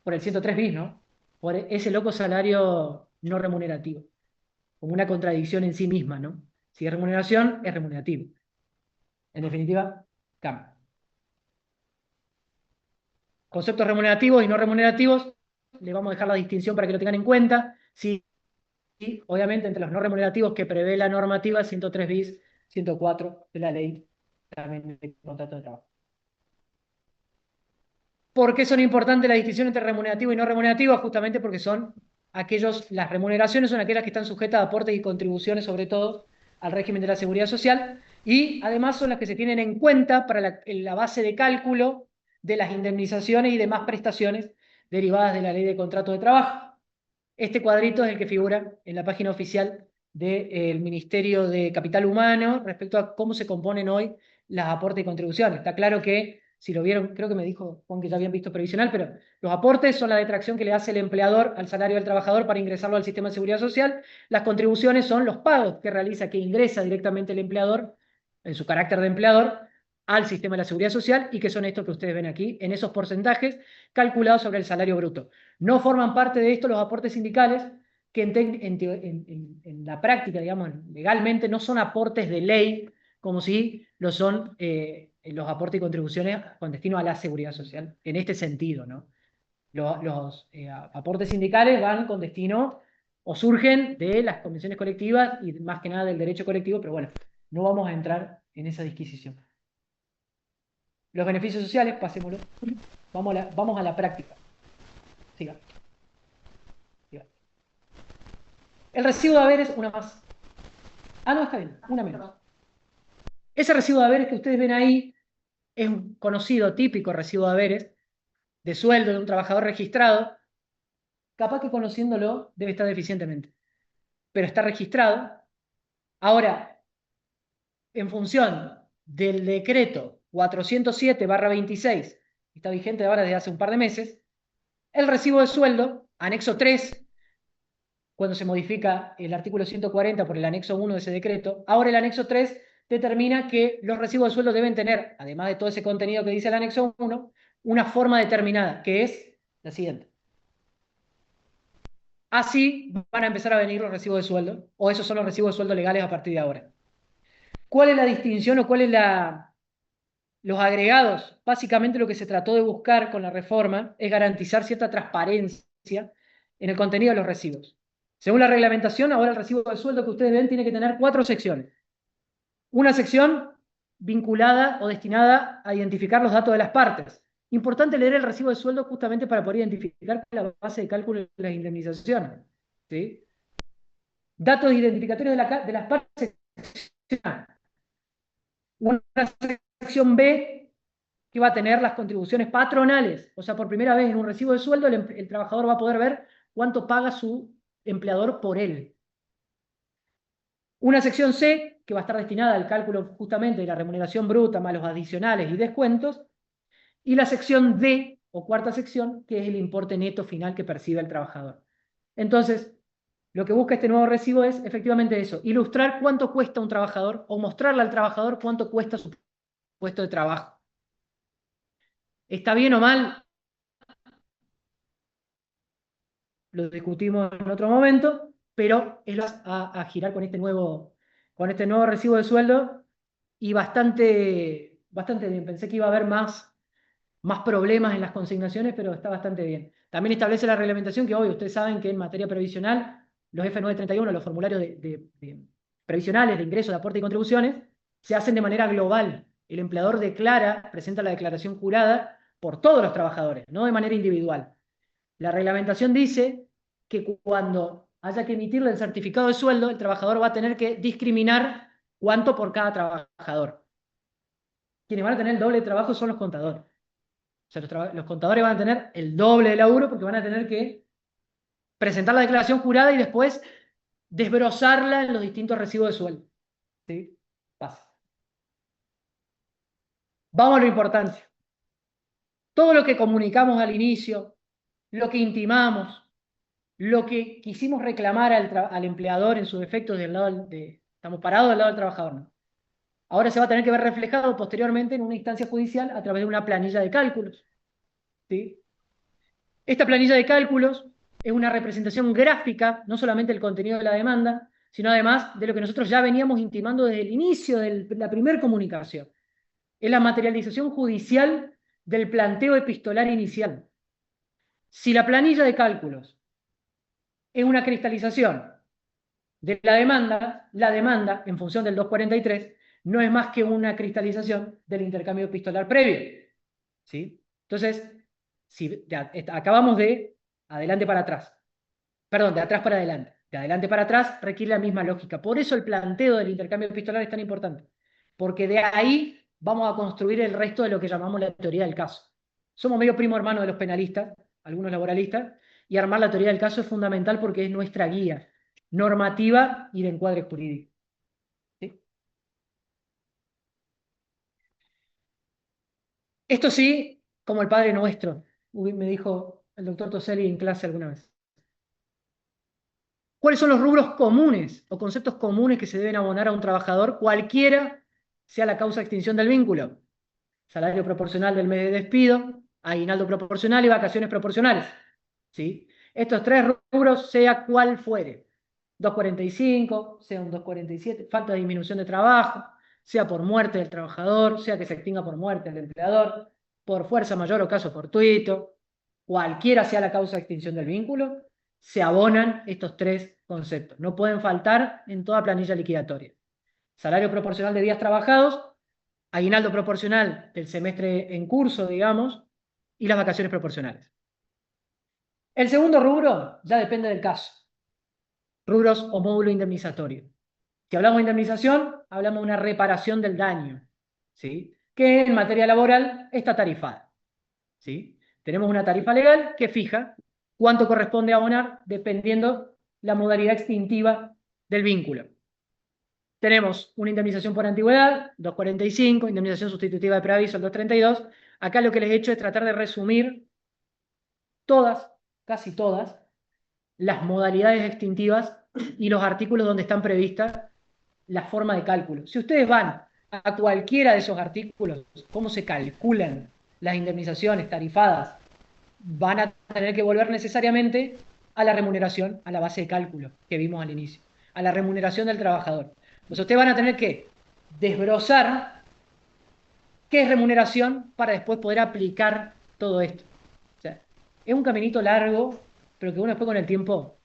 por el 103 bis, ¿no? Por ese loco salario no remunerativo, como una contradicción en sí misma, ¿no? Si es remuneración, es remunerativo. En definitiva, cambia. Conceptos remunerativos y no remunerativos, le vamos a dejar la distinción para que lo tengan en cuenta. Sí, obviamente, entre los no remunerativos que prevé la normativa 103 bis, 104 de la ley también de contrato de trabajo. ¿Por qué son importantes la distinción entre remunerativo y no remunerativo? Justamente porque las remuneraciones son aquellas que están sujetas a aportes y contribuciones, sobre todo al régimen de la seguridad social, y además son las que se tienen en cuenta para la base de cálculo de las indemnizaciones y demás prestaciones derivadas de la ley de contrato de trabajo. Este cuadrito es el que figura en la página oficial del Ministerio de Capital Humano respecto a cómo se componen hoy las aportes y contribuciones. Está claro que, si lo vieron, creo que me dijo Juan que ya habían visto previsional, pero los aportes son la detracción que le hace el empleador al salario del trabajador para ingresarlo al sistema de seguridad social. Las contribuciones son los pagos que ingresa directamente el empleador, en su carácter de empleador, al sistema de la seguridad social, y que son estos que ustedes ven aquí, en esos porcentajes calculados sobre el salario bruto. No forman parte de esto los aportes sindicales, que en la práctica, digamos, legalmente, no son aportes de ley, como si lo son los aportes y contribuciones con destino a la seguridad social, en este sentido, ¿no? Los aportes sindicales van con destino o surgen de las convenciones colectivas y más que nada del derecho colectivo, pero bueno, no vamos a entrar en esa disquisición. Los beneficios sociales, pasémoslo. Vamos a la práctica. Siga. Siga. El recibo de haberes, una más. Ah, no, está bien, una menos. Ese recibo de haberes que ustedes ven ahí es un conocido, típico recibo de haberes de sueldo de un trabajador registrado. Capaz que conociéndolo debe estar deficientemente, pero está registrado. Ahora, en función del decreto 407/26, que está vigente ahora desde hace un par de meses, el recibo de sueldo, anexo 3, cuando se modifica el artículo 140 por el anexo 1 de ese decreto, ahora el anexo 3 determina que los recibos de sueldo deben tener, además de todo ese contenido que dice el anexo 1, una forma determinada, que es la siguiente. Así van a empezar a venir los recibos de sueldo, o esos son los recibos de sueldo legales a partir de ahora. ¿Cuál es la distinción o cuál es los agregados? Básicamente lo que se trató de buscar con la reforma es garantizar cierta transparencia en el contenido de los recibos. Según la reglamentación, ahora el recibo de sueldo que ustedes ven tiene que tener 4 secciones. Una sección vinculada o destinada a identificar los datos de las partes. Importante leer el recibo de sueldo justamente para poder identificar la base de cálculo de las indemnizaciones. ¿Sí? Datos identificatorios de las partes. Una sección B que va a tener las contribuciones patronales. O sea, por primera vez en un recibo de sueldo el trabajador va a poder ver cuánto paga su empleador por él. Una sección C, que va a estar destinada al cálculo justamente de la remuneración bruta más los adicionales y descuentos. Y la sección D, o cuarta sección, que es el importe neto final que percibe el trabajador. Entonces, lo que busca este nuevo recibo es efectivamente eso, ilustrar cuánto cuesta un trabajador o mostrarle al trabajador cuánto cuesta su puesto de trabajo. ¿Está bien o mal? Lo discutimos en otro momento, pero es a girar con este nuevo recibo de sueldo y bastante bien. Pensé que iba a haber más problemas en las consignaciones, pero está bastante bien. También establece la reglamentación que hoy ustedes saben que en materia previsional, los F931, los formularios previsionales de ingresos, de aporte y contribuciones, se hacen de manera global. El empleador presenta la declaración jurada por todos los trabajadores, no de manera individual. La reglamentación dice que cuando haya que emitirle el certificado de sueldo, el trabajador va a tener que discriminar cuánto por cada trabajador. Quienes van a tener el doble de trabajo son los contadores. O sea, los contadores van a tener el doble de laburo porque van a tener que presentar la declaración jurada y después desbrozarla en los distintos recibos de sueldo. ¿Sí? Pasa. Vamos a lo importante. Todo lo que comunicamos al inicio, lo que intimamos, lo que quisimos reclamar al empleador en sus defectos estamos parados del lado del trabajador, ¿no? Ahora se va a tener que ver reflejado posteriormente en una instancia judicial a través de una planilla de cálculos. ¿Sí? Esta planilla de cálculos es una representación gráfica, no solamente del contenido de la demanda, sino además de lo que nosotros ya veníamos intimando desde el inicio de la primera comunicación. Es la materialización judicial del planteo epistolar inicial. Si la planilla de cálculos es una cristalización de la demanda, en función del 243, no es más que una cristalización del intercambio epistolar previo. ¿Sí? Entonces, si acabamos de adelante para atrás, perdón, de atrás para adelante, de adelante para atrás requiere la misma lógica. Por eso el planteo del intercambio epistolar es tan importante, porque de ahí vamos a construir el resto de lo que llamamos la teoría del caso. Somos medio primo hermano de los penalistas, algunos laboralistas, y armar la teoría del caso es fundamental porque es nuestra guía normativa y de encuadre jurídico. ¿Sí? Esto sí, como el Padre Nuestro, me dijo el doctor Toselli en clase alguna vez. ¿Cuáles son los rubros comunes o conceptos comunes que se deben abonar a un trabajador, cualquiera sea la causa de extinción del vínculo? Salario proporcional del mes de despido, aguinaldo proporcional y vacaciones proporcionales. ¿Sí? Estos 3 rubros, sea cual fuere. 245, sea un 247, falta de disminución de trabajo, sea por muerte del trabajador, sea que se extinga por muerte del empleador, por fuerza mayor o caso fortuito, cualquiera sea la causa de extinción del vínculo, se abonan estos 3 conceptos. No pueden faltar en toda planilla liquidatoria. Salario proporcional de días trabajados, aguinaldo proporcional del semestre en curso, digamos, y las vacaciones proporcionales. El segundo rubro ya depende del caso. Rubros o módulo indemnizatorio. Si hablamos de indemnización, hablamos de una reparación del daño, ¿sí? Que en materia laboral está tarifada, ¿sí? Tenemos una tarifa legal que fija cuánto corresponde abonar dependiendo la modalidad extintiva del vínculo. Tenemos una indemnización por antigüedad, 245, indemnización sustitutiva de preaviso, el 232. Acá lo que les he hecho es tratar de resumir todas, casi todas, las modalidades extintivas y los artículos donde están previstas la forma de cálculo. Si ustedes van a cualquiera de esos artículos, cómo se calculan las indemnizaciones tarifadas, van a tener que volver necesariamente a la remuneración, a la base de cálculo que vimos al inicio, a la remuneración del trabajador. Entonces ustedes van a tener que desbrozar qué es remuneración para después poder aplicar todo esto. O sea, es un caminito largo, pero que uno después con el tiempo,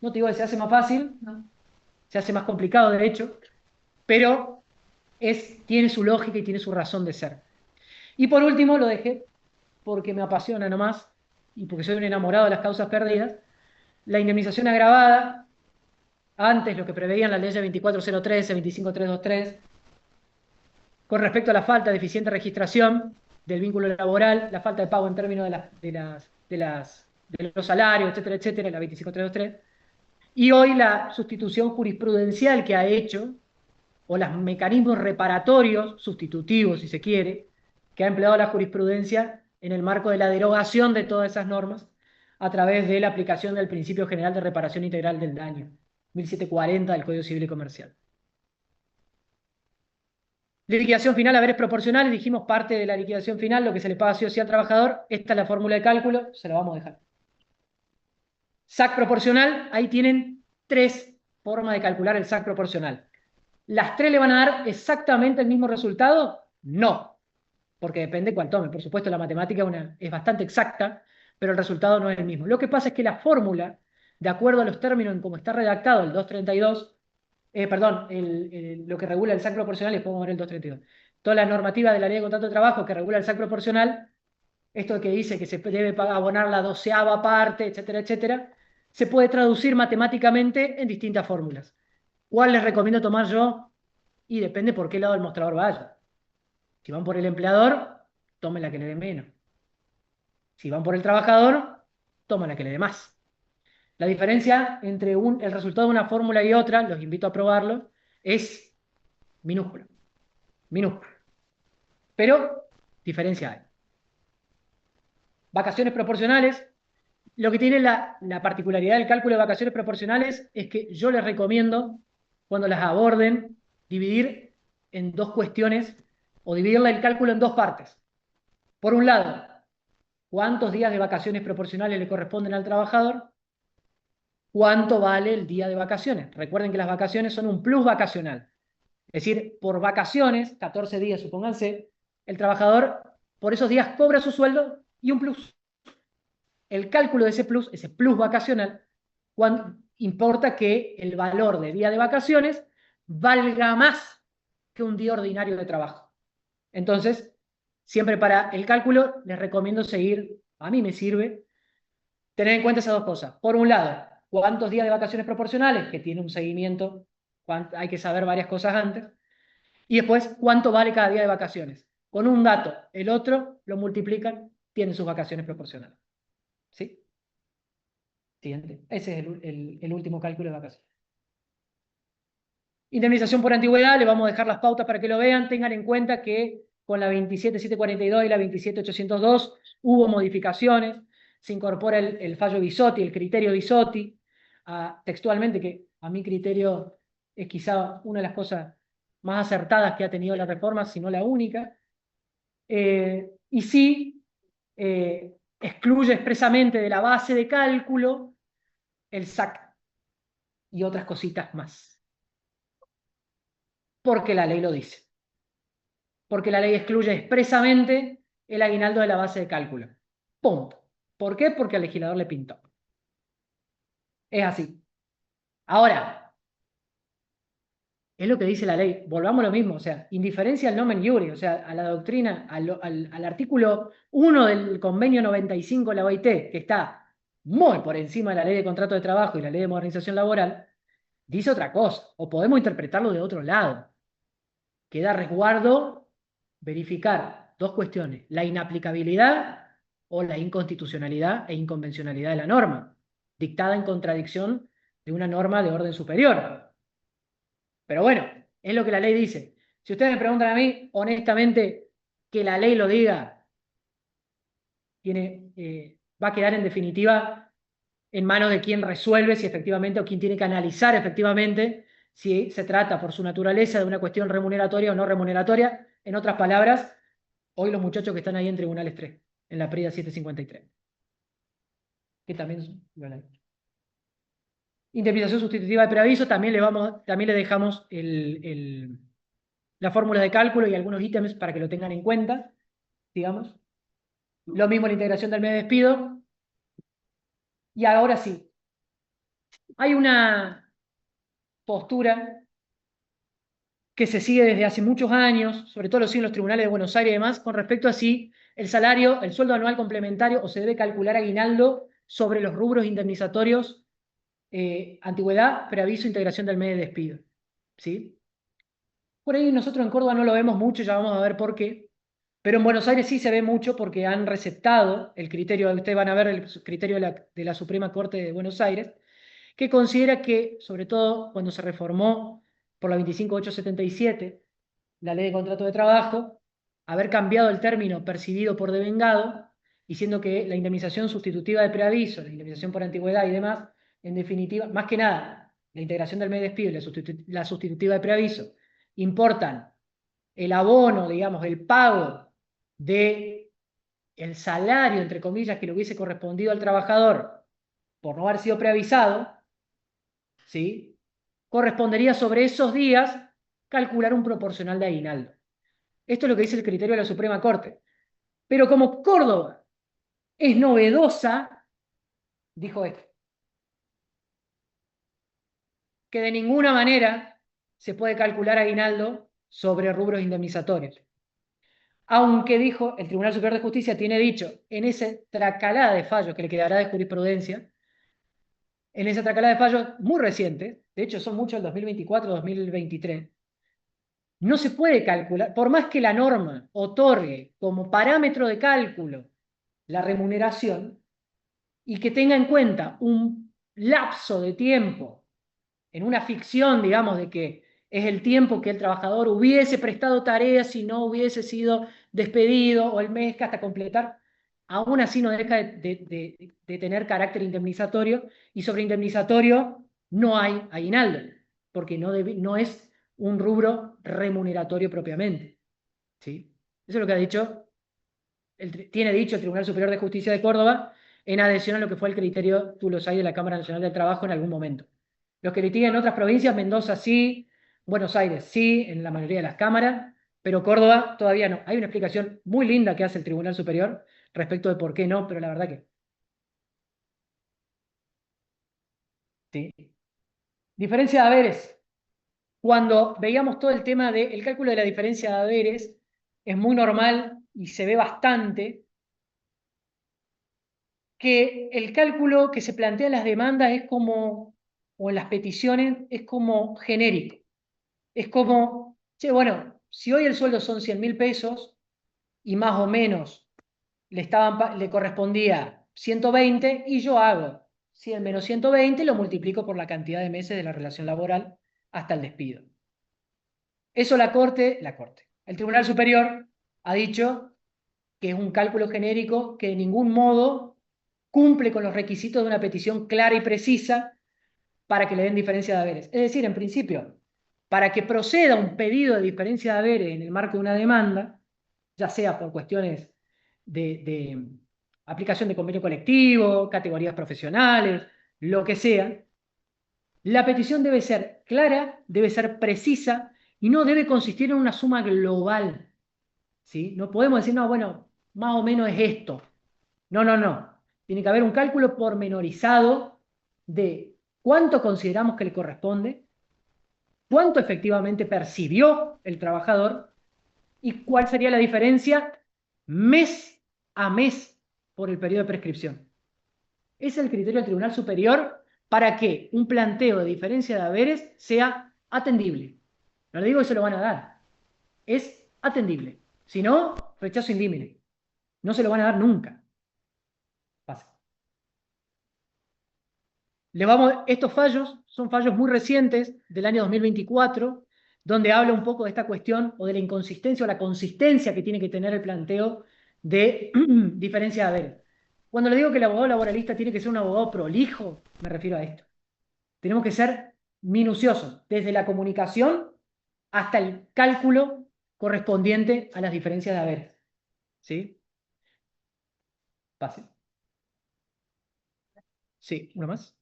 no te digo que se hace más fácil, ¿no? Se hace más complicado de hecho, pero tiene su lógica y tiene su razón de ser. Y por último lo dejé porque me apasiona nomás y porque soy un enamorado de las causas perdidas, la indemnización agravada, antes lo que preveían las leyes 24013, 25323, con respecto a la falta de eficiente registración del vínculo laboral, la falta de pago en términos de los salarios, etcétera, etcétera, la 25323, y hoy la sustitución jurisprudencial que ha hecho, o los mecanismos reparatorios, sustitutivos si se quiere, que ha empleado la jurisprudencia en el marco de la derogación de todas esas normas a través de la aplicación del principio general de reparación integral del daño, 1740 del Código Civil y Comercial. Liquidación final, haberes proporcionales, dijimos parte de la liquidación final, lo que se le paga sí o sí al trabajador. Esta es la fórmula de cálculo, se la vamos a dejar. SAC proporcional, ahí tienen 3 formas de calcular el SAC proporcional. ¿Las 3 le van a dar exactamente el mismo resultado? No, porque depende cuál tome. Por supuesto, la matemática es bastante exacta, pero el resultado no es el mismo. Lo que pasa es que la fórmula, de acuerdo a los términos en cómo está redactado el 232, lo que regula el SAC proporcional, les podemos ver el 232. Toda la normativa de la Ley de Contrato de Trabajo que regula el SAC proporcional, esto que dice que se debe abonar la 12ª parte, etcétera, etcétera, se puede traducir matemáticamente en distintas fórmulas. ¿Cuál les recomiendo tomar yo? Y depende por qué lado del mostrador vaya. Si van por el empleador, tomen la que le dé menos. Si van por el trabajador, tomen la que le dé más. La diferencia entre el resultado de una fórmula y otra, los invito a probarlo, es minúscula. Minúscula. Pero diferencia hay. Vacaciones proporcionales. Lo que tiene la particularidad del cálculo de vacaciones proporcionales es que yo les recomiendo, cuando las aborden, dividir en 2 cuestiones o dividirla el cálculo en 2 partes. Por un lado, ¿cuántos días de vacaciones proporcionales le corresponden al trabajador? ¿Cuánto vale el día de vacaciones? Recuerden que las vacaciones son un plus vacacional. Es decir, por vacaciones, 14 días supónganse, el trabajador por esos días cobra su sueldo y un plus. El cálculo de ese plus vacacional, importa que el valor de día de vacaciones valga más que un día ordinario de trabajo. Entonces, siempre para el cálculo les recomiendo seguir, a mí me sirve, tener en cuenta esas 2 cosas. Por un lado, cuántos días de vacaciones proporcionales, que tiene un seguimiento, hay que saber varias cosas antes, y después cuánto vale cada día de vacaciones. Con un dato, el otro lo multiplican, tienen sus vacaciones proporcionales. ¿Sí? Siguiente. Ese es el último cálculo de vacaciones. Indemnización por antigüedad, le vamos a dejar las pautas para que lo vean. Tengan en cuenta que con la 27742 y la 27802 hubo modificaciones. Se incorpora el fallo Bisotti, el criterio Bisotti, textualmente, que a mi criterio es quizá una de las cosas más acertadas que ha tenido la reforma, si no la única. Y sí, excluye expresamente de la base de cálculo el SAC y otras cositas más. Porque la ley lo dice. Porque la ley excluye expresamente el aguinaldo de la base de cálculo. Punto. ¿Por qué? Porque al legislador le pintó. Es así. Ahora, es lo que dice la ley. Volvamos a lo mismo, o sea, indiferencia al nomen iure, o sea, a la doctrina, al artículo 1 del convenio 95 de la OIT, que está muy por encima de la ley de contrato de trabajo y la ley de modernización laboral, dice otra cosa, o podemos interpretarlo de otro lado. Queda resguardo verificar dos cuestiones, la inaplicabilidad o la inconstitucionalidad e inconvencionalidad de la norma, dictada en contradicción de una norma de orden superior. Pero bueno, es lo que la ley dice. Si ustedes me preguntan a mí, honestamente, que la ley lo diga, va a quedar en definitiva en manos de quien resuelve si efectivamente o quien tiene que analizar efectivamente si se trata por su naturaleza de una cuestión remuneratoria o no remuneratoria. En otras palabras, hoy los muchachos que están ahí en Tribunales 3, en la PRIDA 753, que también es la ley. Indemnización sustitutiva de preaviso, también le dejamos la fórmula de cálculo y algunos ítems para que lo tengan en cuenta, digamos. Lo mismo la integración del mes de despido. Y ahora sí, hay una postura que se sigue desde hace muchos años, sobre todo lo siguen los tribunales de Buenos Aires y demás, con respecto a si el salario, el sueldo anual complementario o se debe calcular aguinaldo sobre los rubros indemnizatorios, antigüedad, preaviso, integración del mes de despido. ¿Sí? Por ahí nosotros en Córdoba no lo vemos mucho, ya vamos a ver por qué, pero en Buenos Aires sí se ve mucho porque han receptado el criterio, ustedes van a ver el criterio de la Suprema Corte de Buenos Aires, que considera que, sobre todo cuando se reformó por la 25877, la ley de contrato de trabajo, haber cambiado el término percibido por devengado, diciendo que la indemnización sustitutiva de preaviso, la indemnización por antigüedad y demás, en definitiva, más que nada, la integración del mes de despido y la sustitutiva de preaviso, importan el abono, digamos, el pago de el salario, entre comillas, que le hubiese correspondido al trabajador por no haber sido preavisado, ¿sí? Correspondería sobre esos días calcular un proporcional de aguinaldo. Esto es lo que dice el criterio de la Suprema Corte. Pero como Córdoba es novedosa, dijo esto, que de ninguna manera se puede calcular aguinaldo sobre rubros indemnizatorios. Aunque dijo, el Tribunal Superior de Justicia tiene dicho, en esa tracalada de fallos que le quedará de jurisprudencia, en esa tracalada de fallos muy recientes, de hecho son muchos del 2024-2023, no se puede calcular, por más que la norma otorgue como parámetro de cálculo la remuneración y que tenga en cuenta un lapso de tiempo en una ficción, digamos, de que es el tiempo que el trabajador hubiese prestado tareas si no hubiese sido despedido o el mes que hasta completar, aún así no deja de tener carácter indemnizatorio, y sobre indemnizatorio no hay aguinaldo, porque no es un rubro remuneratorio propiamente. ¿Sí? Eso es lo que ha dicho, tiene dicho el Tribunal Superior de Justicia de Córdoba en adhesión a lo que fue el criterio, tú lo sabes, de la Cámara Nacional del Trabajo en algún momento. Los que litigan en otras provincias, Mendoza sí, Buenos Aires sí, en la mayoría de las cámaras, pero Córdoba todavía no. Hay una explicación muy linda que hace el Tribunal Superior respecto de por qué no, pero la verdad que sí. Diferencia de haberes. Cuando veíamos todo el tema del cálculo de la diferencia de haberes, es muy normal y se ve bastante que el cálculo que se plantea en las demandas es como, o en las peticiones, es como genérico. Es como, che, bueno, si hoy el sueldo son 100.000 pesos y más o menos le correspondía 120 y yo hago 100 menos 120 y lo multiplico por la cantidad de meses de la relación laboral hasta el despido. Eso el Tribunal Superior ha dicho que es un cálculo genérico que de ningún modo cumple con los requisitos de una petición clara y precisa para que le den diferencia de haberes. Es decir, en principio, para que proceda un pedido de diferencia de haberes en el marco de una demanda, ya sea por cuestiones de aplicación de convenio colectivo, categorías profesionales, lo que sea, la petición debe ser clara, debe ser precisa y no debe consistir en una suma global. ¿Sí? No podemos decir, no, bueno, más o menos es esto. No, no, no. Tiene que haber un cálculo pormenorizado de cuánto consideramos que le corresponde, cuánto efectivamente percibió el trabajador y cuál sería la diferencia mes a mes por el periodo de prescripción. Es el criterio del Tribunal Superior para que un planteo de diferencia de haberes sea atendible. No le digo que se lo van a dar, es atendible. Si no, rechazo indímine. No se lo van a dar nunca. Pasa. Estos fallos son fallos muy recientes del año 2024, donde habla un poco de esta cuestión o de la inconsistencia o la consistencia que tiene que tener el planteo de diferencia de haberes. Cuando le digo que el abogado laboralista tiene que ser un abogado prolijo, me refiero a esto. Tenemos que ser minuciosos, desde la comunicación hasta el cálculo correspondiente a las diferencias de haberes. ¿Sí? Fácil. Sí, ¿una más?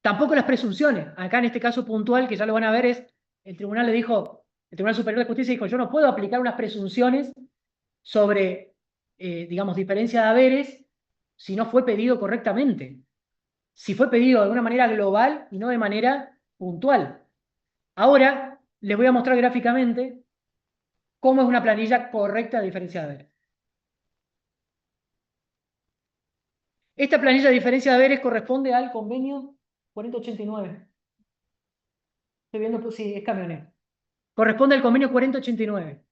Tampoco las presunciones. Acá en este caso puntual, que ya lo van a ver, el tribunal le dijo, el Tribunal Superior de Justicia dijo, yo no puedo aplicar unas presunciones sobre, digamos, diferencia de haberes si no fue pedido correctamente. Si fue pedido de una manera global y no de manera puntual. Ahora les voy a mostrar gráficamente cómo es una planilla correcta de diferencia de haberes. Esta planilla de diferencia de haberes corresponde al convenio 4089. Estoy viendo, pues sí, es camionero. Corresponde al convenio 4089.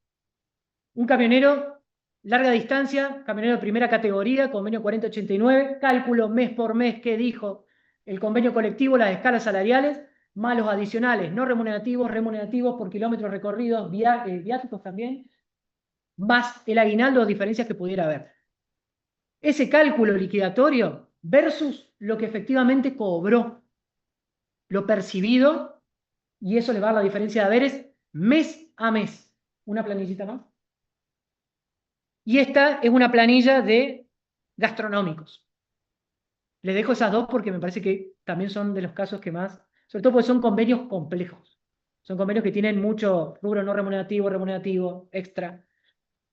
Un camionero, larga distancia, camionero de primera categoría, convenio 4089, cálculo mes por mes que dijo el convenio colectivo, las escalas salariales, más los adicionales no remunerativos, remunerativos por kilómetros recorridos, viáticos también, más el aguinaldo o diferencias que pudiera haber. Ese cálculo liquidatorio versus lo que efectivamente cobró, lo percibido, y eso le va a dar la diferencia de haberes mes a mes. Una planillita más. Y esta es una planilla de gastronómicos. Les dejo esas dos porque me parece que también son de los casos que más, sobre todo porque son convenios complejos. Son convenios que tienen mucho rubro no remunerativo, remunerativo, extra.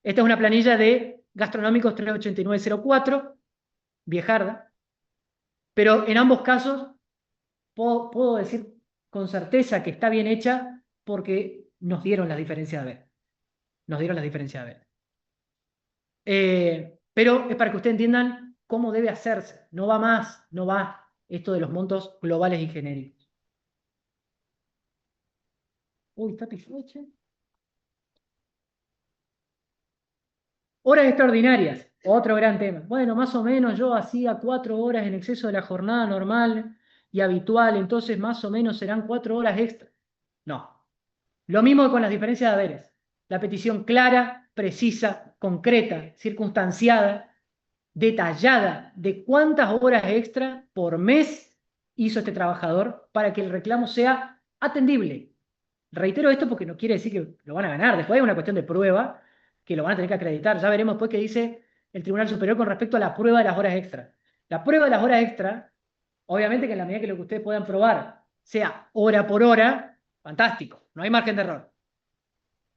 Esta es una planilla de gastronómicos 38904, viejarda. Pero en ambos casos puedo decir con certeza que está bien hecha porque nos dieron las diferencias de haber. Nos dieron las diferencias de haber. Pero es para que ustedes entiendan cómo debe hacerse. No va más, no va esto de los montos globales y genéricos. Uy, está pifoche. Horas extraordinarias, otro gran tema. Bueno, más o menos yo hacía 4 horas en exceso de la jornada normal y habitual, entonces más o menos serán 4 horas extra. No. Lo mismo con las diferencias de haberes. La petición clara, precisa, concreta, circunstanciada, detallada de cuántas horas extra por mes hizo este trabajador para que el reclamo sea atendible. Reitero esto porque no quiere decir que lo van a ganar. Después hay una cuestión de prueba que lo van a tener que acreditar. Ya veremos después qué dice el Tribunal Superior con respecto a la prueba de las horas extra. La prueba de las horas extra, obviamente que en la medida que lo que ustedes puedan probar sea hora por hora, fantástico, no hay margen de error.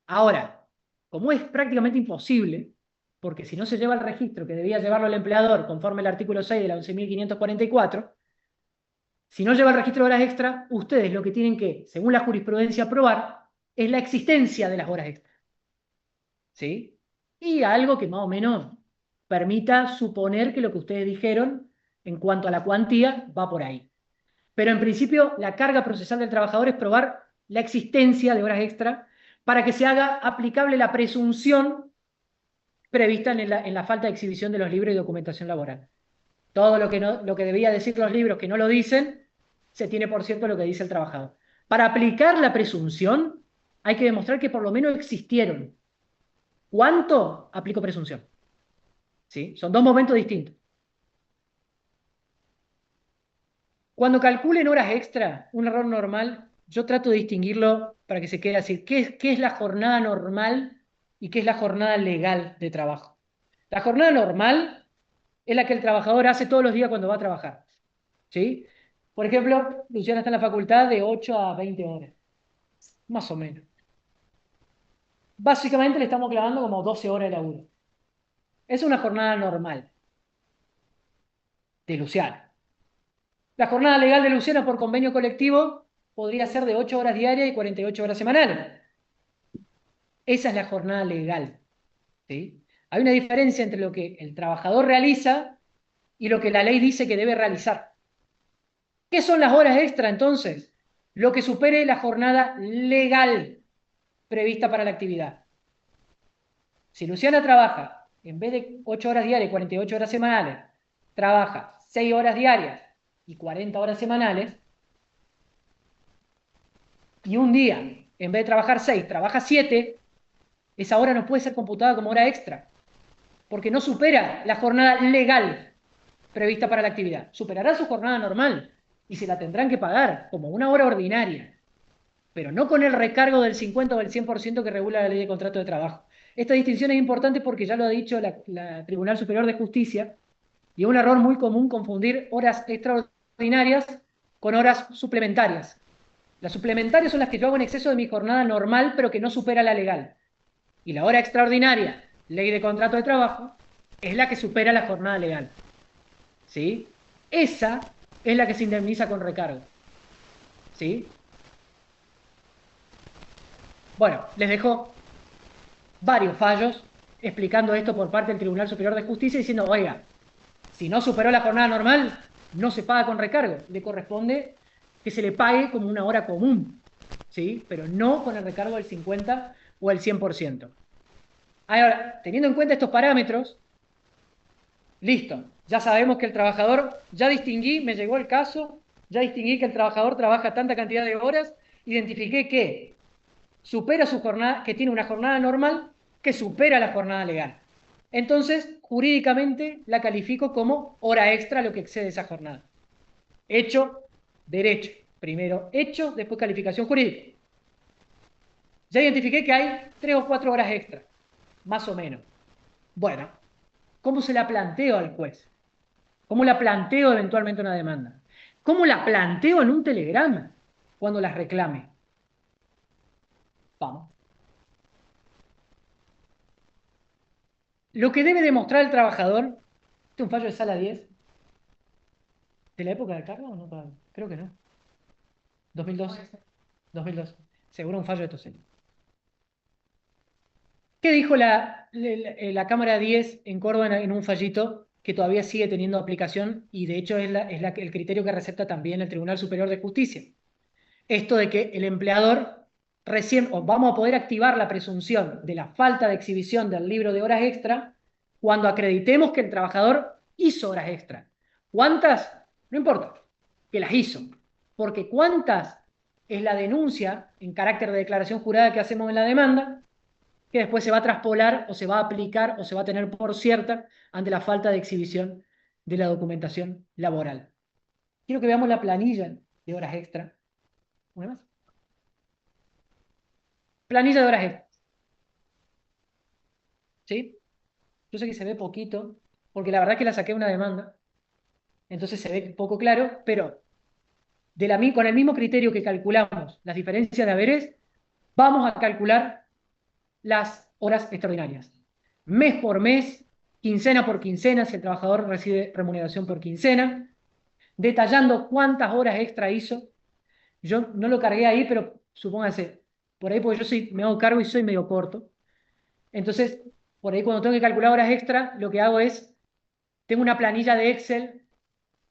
Ahora, como es prácticamente imposible, porque si no se lleva el registro que debía llevarlo el empleador conforme el artículo 6 de la 11.544, si no lleva el registro de horas extra, ustedes lo que tienen que, según la jurisprudencia, probar es la existencia de las horas extra. ¿Sí? Y algo que más o menos permita suponer que lo que ustedes dijeron en cuanto a la cuantía va por ahí. Pero en principio la carga procesal del trabajador es probar la existencia de horas extra para que se haga aplicable la presunción prevista en la falta de exhibición de los libros y documentación laboral. Todo lo que debía decir los libros que no lo dicen, se tiene por cierto lo que dice el trabajador. Para aplicar la presunción, hay que demostrar que por lo menos existieron. ¿Cuánto? Aplico presunción. ¿Sí? Son dos momentos distintos. Cuando calculen horas extra, un error normal, yo trato de distinguirlo para que se quede así. ¿Qué es la jornada normal y qué es la jornada legal de trabajo? La jornada normal es la que el trabajador hace todos los días cuando va a trabajar. ¿Sí? Por ejemplo, Luciana está en la facultad de 8 a 20 horas. Más o menos. Básicamente le estamos clavando como 12 horas de laburo. Es una jornada normal de Luciana. La jornada legal de Luciana por convenio colectivo podría ser de 8 horas diarias y 48 horas semanales. Esa es la jornada legal, ¿sí? Hay una diferencia entre lo que el trabajador realiza y lo que la ley dice que debe realizar. ¿Qué son las horas extra entonces? Lo que supere la jornada legal prevista para la actividad. Si Luciana trabaja, en vez de 8 horas diarias y 48 horas semanales, trabaja 6 horas diarias y 40 horas semanales, y un día, en vez de trabajar 6, trabaja 7, esa hora no puede ser computada como hora extra, porque no supera la jornada legal prevista para la actividad. Superará su jornada normal y se la tendrán que pagar como una hora ordinaria, pero no con el recargo del 50 o del 100% que regula la ley de contrato de trabajo. Esta distinción es importante porque ya lo ha dicho la Tribunal Superior de Justicia, y es un error muy común confundir horas extraordinarias con horas suplementarias. Las suplementarias son las que yo hago en exceso de mi jornada normal, pero que no supera la legal. Y la hora extraordinaria, ley de contrato de trabajo, es la que supera la jornada legal. ¿Sí? Esa es la que se indemniza con recargo. ¿Sí? Bueno, les dejo varios fallos explicando esto por parte del Tribunal Superior de Justicia, diciendo, oiga, si no superó la jornada normal, no se paga con recargo. Le corresponde que se le pague como una hora común, ¿sí? Pero no con el recargo del 50 o el 100%. Ahora, teniendo en cuenta estos parámetros, listo, ya sabemos que el trabajador, ya distinguí, me llegó el caso, ya distinguí que el trabajador trabaja tanta cantidad de horas, identifiqué que supera su jornada, que tiene una jornada normal que supera la jornada legal. Entonces, jurídicamente la califico como hora extra lo que excede esa jornada. Hecho, derecho. Primero hecho, después calificación jurídica. Ya identifiqué que hay 3 o 4 horas extra, más o menos. Bueno, ¿cómo se la planteo al juez? ¿Cómo la planteo eventualmente una demanda? ¿Cómo la planteo en un telegrama cuando las reclame? Vamos. Lo que debe demostrar el trabajador, este es un fallo de sala 10, ¿de la época de Carlos o no? Creo que no. 2002. 2002. Seguro un fallo de Tosel. ¿Qué dijo la Cámara 10 en Córdoba en un fallito que todavía sigue teniendo aplicación y de hecho es el criterio que recepta también el Tribunal Superior de Justicia? Esto de que el empleador recién, o vamos a poder activar la presunción de la falta de exhibición del libro de horas extra cuando acreditemos que el trabajador hizo horas extra. ¿Cuántas? No importa, que las hizo. Porque ¿cuántas es la denuncia en carácter de declaración jurada que hacemos en la demanda, que después se va a traspolar o se va a aplicar o se va a tener por cierta ante la falta de exhibición de la documentación laboral? Quiero que veamos la planilla de horas extra. Una más. Planilla de horas extra. ¿Sí? Yo sé que se ve poquito, porque la verdad que la saqué una demanda, entonces se ve poco claro, pero con el mismo criterio que calculamos las diferencias de haberes, vamos a calcular las horas extraordinarias. Mes por mes, quincena por quincena, si el trabajador recibe remuneración por quincena, detallando cuántas horas extra hizo. Yo no lo cargué ahí, pero supóngase, por ahí porque me hago cargo y soy medio corto. Entonces, por ahí cuando tengo que calcular horas extra, lo que hago es, tengo una planilla de Excel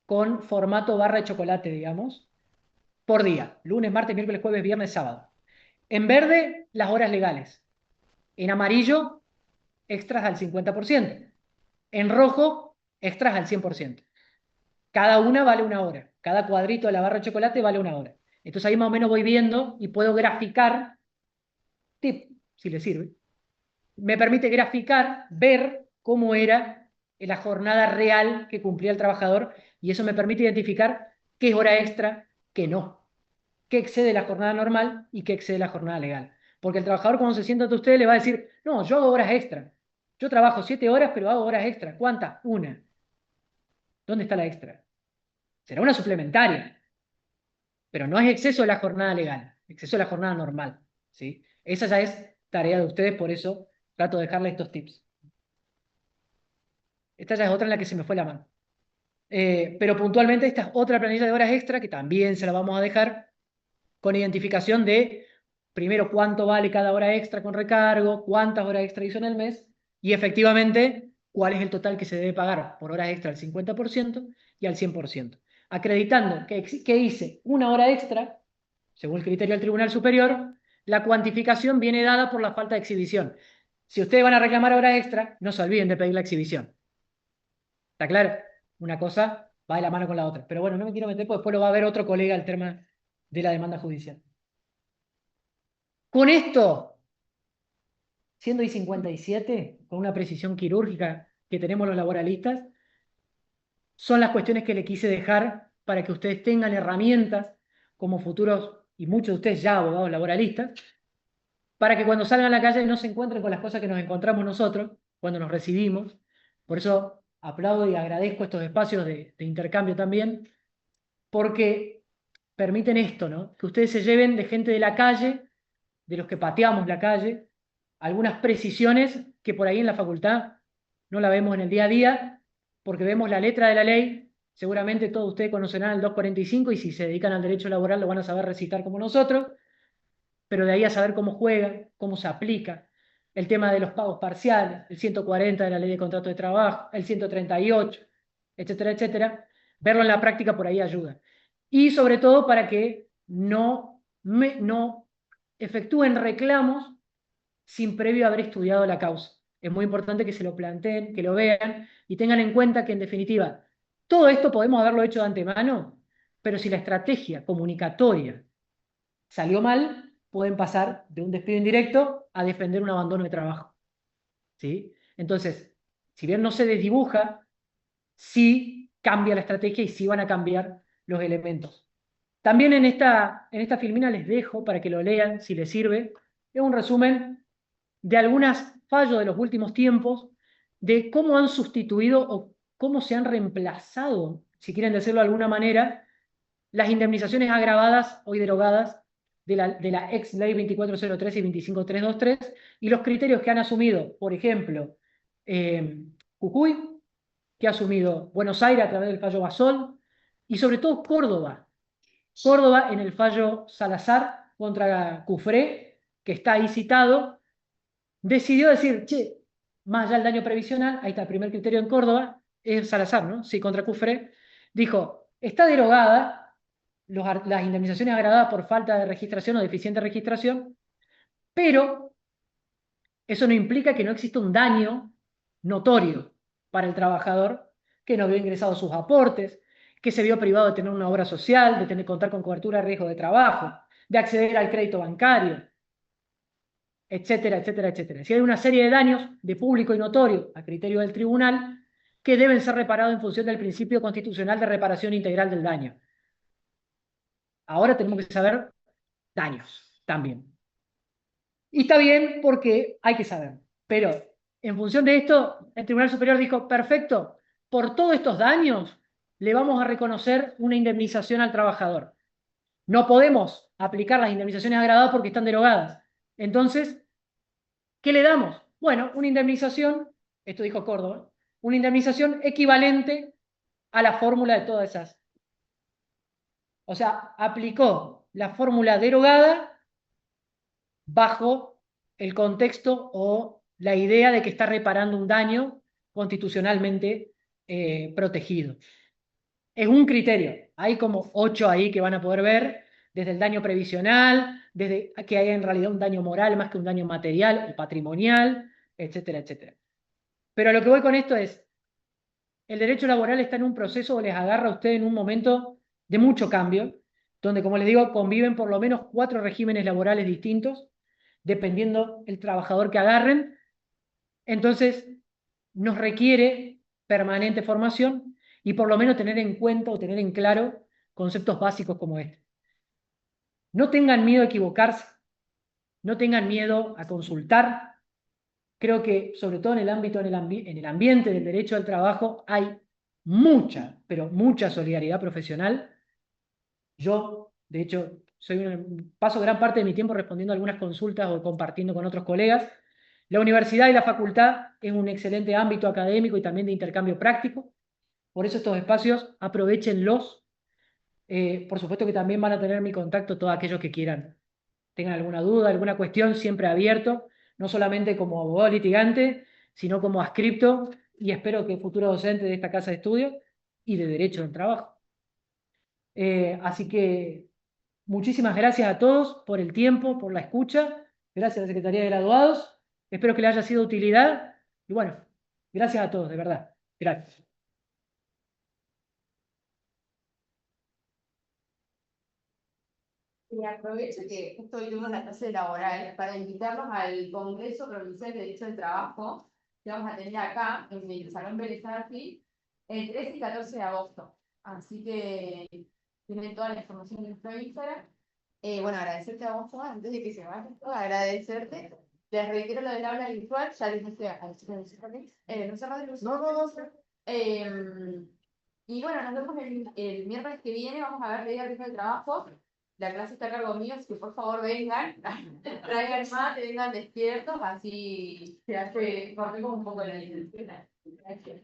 con formato barra de chocolate, digamos, por día. Lunes, martes, miércoles, jueves, viernes, sábado. En verde, las horas legales. En amarillo, extras al 50%. En rojo, extras al 100%. Cada una vale una hora. Cada cuadrito de la barra de chocolate vale una hora. Entonces ahí más o menos voy viendo y puedo graficar, tip, si le sirve, me permite graficar, ver cómo era la jornada real que cumplía el trabajador y eso me permite identificar qué es hora extra, qué no, qué excede la jornada normal y qué excede la jornada legal. Porque el trabajador cuando se sienta ante usted le va a decir, no, yo hago horas extra. Yo trabajo 7 horas, pero hago horas extra. ¿Cuántas? Una. ¿Dónde está la extra? Será una suplementaria, pero no es exceso de la jornada legal, exceso de la jornada normal, ¿sí? Esa ya es tarea de ustedes, por eso trato de dejarles estos tips. Esta ya es otra en la que se me fue la mano. Pero puntualmente esta es otra planilla de horas extra que también se la vamos a dejar con identificación de, primero, cuánto vale cada hora extra con recargo, cuántas horas extra hizo en el mes, y efectivamente, cuál es el total que se debe pagar por horas extra al 50% y al 100%. Acreditando que hice una hora extra, según el criterio del Tribunal Superior, la cuantificación viene dada por la falta de exhibición. Si ustedes van a reclamar horas extra, no se olviden de pedir la exhibición. ¿Está claro? Una cosa va de la mano con la otra. Pero bueno, no me quiero meter porque después lo va a ver otro colega al tema de la demanda judicial. Con esto, siendo I57, con una precisión quirúrgica que tenemos los laboralistas, son las cuestiones que le quise dejar para que ustedes tengan herramientas como futuros, y muchos de ustedes ya abogados laboralistas, para que cuando salgan a la calle no se encuentren con las cosas que nos encontramos nosotros cuando nos recibimos. Por eso aplaudo y agradezco estos espacios de intercambio también, porque permiten esto, ¿no? Que ustedes se lleven de gente de la calle, de los que pateamos la calle, algunas precisiones que por ahí en la facultad no la vemos en el día a día, porque vemos la letra de la ley. Seguramente todos ustedes conocerán el 245 y si se dedican al derecho laboral lo van a saber recitar como nosotros, pero de ahí a saber cómo juega, cómo se aplica, el tema de los pagos parciales, el 140 de la ley de contrato de trabajo, el 138, etcétera, etcétera, verlo en la práctica por ahí ayuda. Y sobre todo para que no efectúen reclamos sin previo haber estudiado la causa. Es muy importante que se lo planteen, que lo vean y tengan en cuenta que en definitiva todo esto podemos haberlo hecho de antemano, pero si la estrategia comunicatoria salió mal, pueden pasar de un despido indirecto a defender un abandono de trabajo. ¿Sí? Entonces, si bien no se desdibuja, sí cambia la estrategia y sí van a cambiar los elementos. También en esta filmina les dejo para que lo lean, si les sirve, es un resumen de algunos fallos de los últimos tiempos, de cómo han sustituido o cómo se han reemplazado, si quieren decirlo de alguna manera, las indemnizaciones agravadas, hoy derogadas, de la ex ley 2403 y 25323, y los criterios que han asumido, por ejemplo, Jujuy, que ha asumido Buenos Aires a través del fallo Basol, y sobre todo Córdoba. Córdoba en el fallo Salazar contra Cufré, que está ahí citado, decidió decir, che, más allá del daño previsional, ahí está el primer criterio en Córdoba, es Salazar, ¿no? Sí, contra Cufré, dijo, está derogada las indemnizaciones agravadas por falta de registración o deficiente registración, pero eso no implica que no exista un daño notorio para el trabajador que no vio ingresados sus aportes, que se vio privado de tener una obra social, de contar con cobertura de riesgo de trabajo, de acceder al crédito bancario, etcétera, etcétera, etcétera. Si hay una serie de daños de público y notorio a criterio del tribunal que deben ser reparados en función del principio constitucional de reparación integral del daño. Ahora tenemos que saber daños también. Y está bien porque hay que saber. Pero en función de esto, el Tribunal Superior dijo, perfecto, por todos estos daños le vamos a reconocer una indemnización al trabajador. No podemos aplicar las indemnizaciones agravadas porque están derogadas. Entonces, ¿qué le damos? Bueno, una indemnización, esto dijo Córdoba, una indemnización equivalente a la fórmula de todas esas. O sea, aplicó la fórmula derogada bajo el contexto o la idea de que está reparando un daño constitucionalmente protegido. Es un criterio. Hay como 8 ahí que van a poder ver, desde el daño previsional, desde que haya en realidad un daño moral más que un daño material o patrimonial, etcétera, etcétera. Pero a lo que voy con esto es, el derecho laboral está en un proceso o les agarra a ustedes en un momento de mucho cambio, donde, como les digo, conviven por lo menos 4 regímenes laborales distintos, dependiendo el trabajador que agarren. Entonces, nos requiere permanente formación y por lo menos tener en cuenta o tener en claro conceptos básicos como este. No tengan miedo a equivocarse, no tengan miedo a consultar. Creo que, sobre todo en el ámbito, en el ambiente del derecho al trabajo, hay mucha, pero mucha solidaridad profesional. Yo, de hecho, paso gran parte de mi tiempo respondiendo a algunas consultas o compartiendo con otros colegas. La universidad y la facultad es un excelente ámbito académico y también de intercambio práctico. Por eso estos espacios, aprovéchenlos. Por supuesto que también van a tener mi contacto todos aquellos que quieran, tengan alguna duda, alguna cuestión, siempre abierto, no solamente como abogado litigante, sino como adscripto y espero que futuro docente de esta casa de estudio y de Derecho del Trabajo. Así que muchísimas gracias a todos por el tiempo, por la escucha. Gracias a la Secretaría de Graduados. Espero que les haya sido de utilidad. Y bueno, gracias a todos, de verdad. Gracias. Y aprovecho que justo hoy tuvimos la clase laboral para invitarlos al Congreso Provincial de Derecho del Trabajo que vamos a tener acá en el Salón Vélez Arfield el 13 y 14 de agosto. Así que tienen toda la información en nuestro Instagram. Bueno, agradecerte a vos, Juan, antes de que se vayan, agradecerte. Les reitero lo del aula virtual, ya les dije a los chicos de no se no. Y bueno, nos vemos el miércoles que viene, vamos a ver Ley de Trabajo. La clase está a cargo mío, así que por favor vengan, traigan mate, vengan despiertos, así se hace, corremos un poco la intención. Gracias.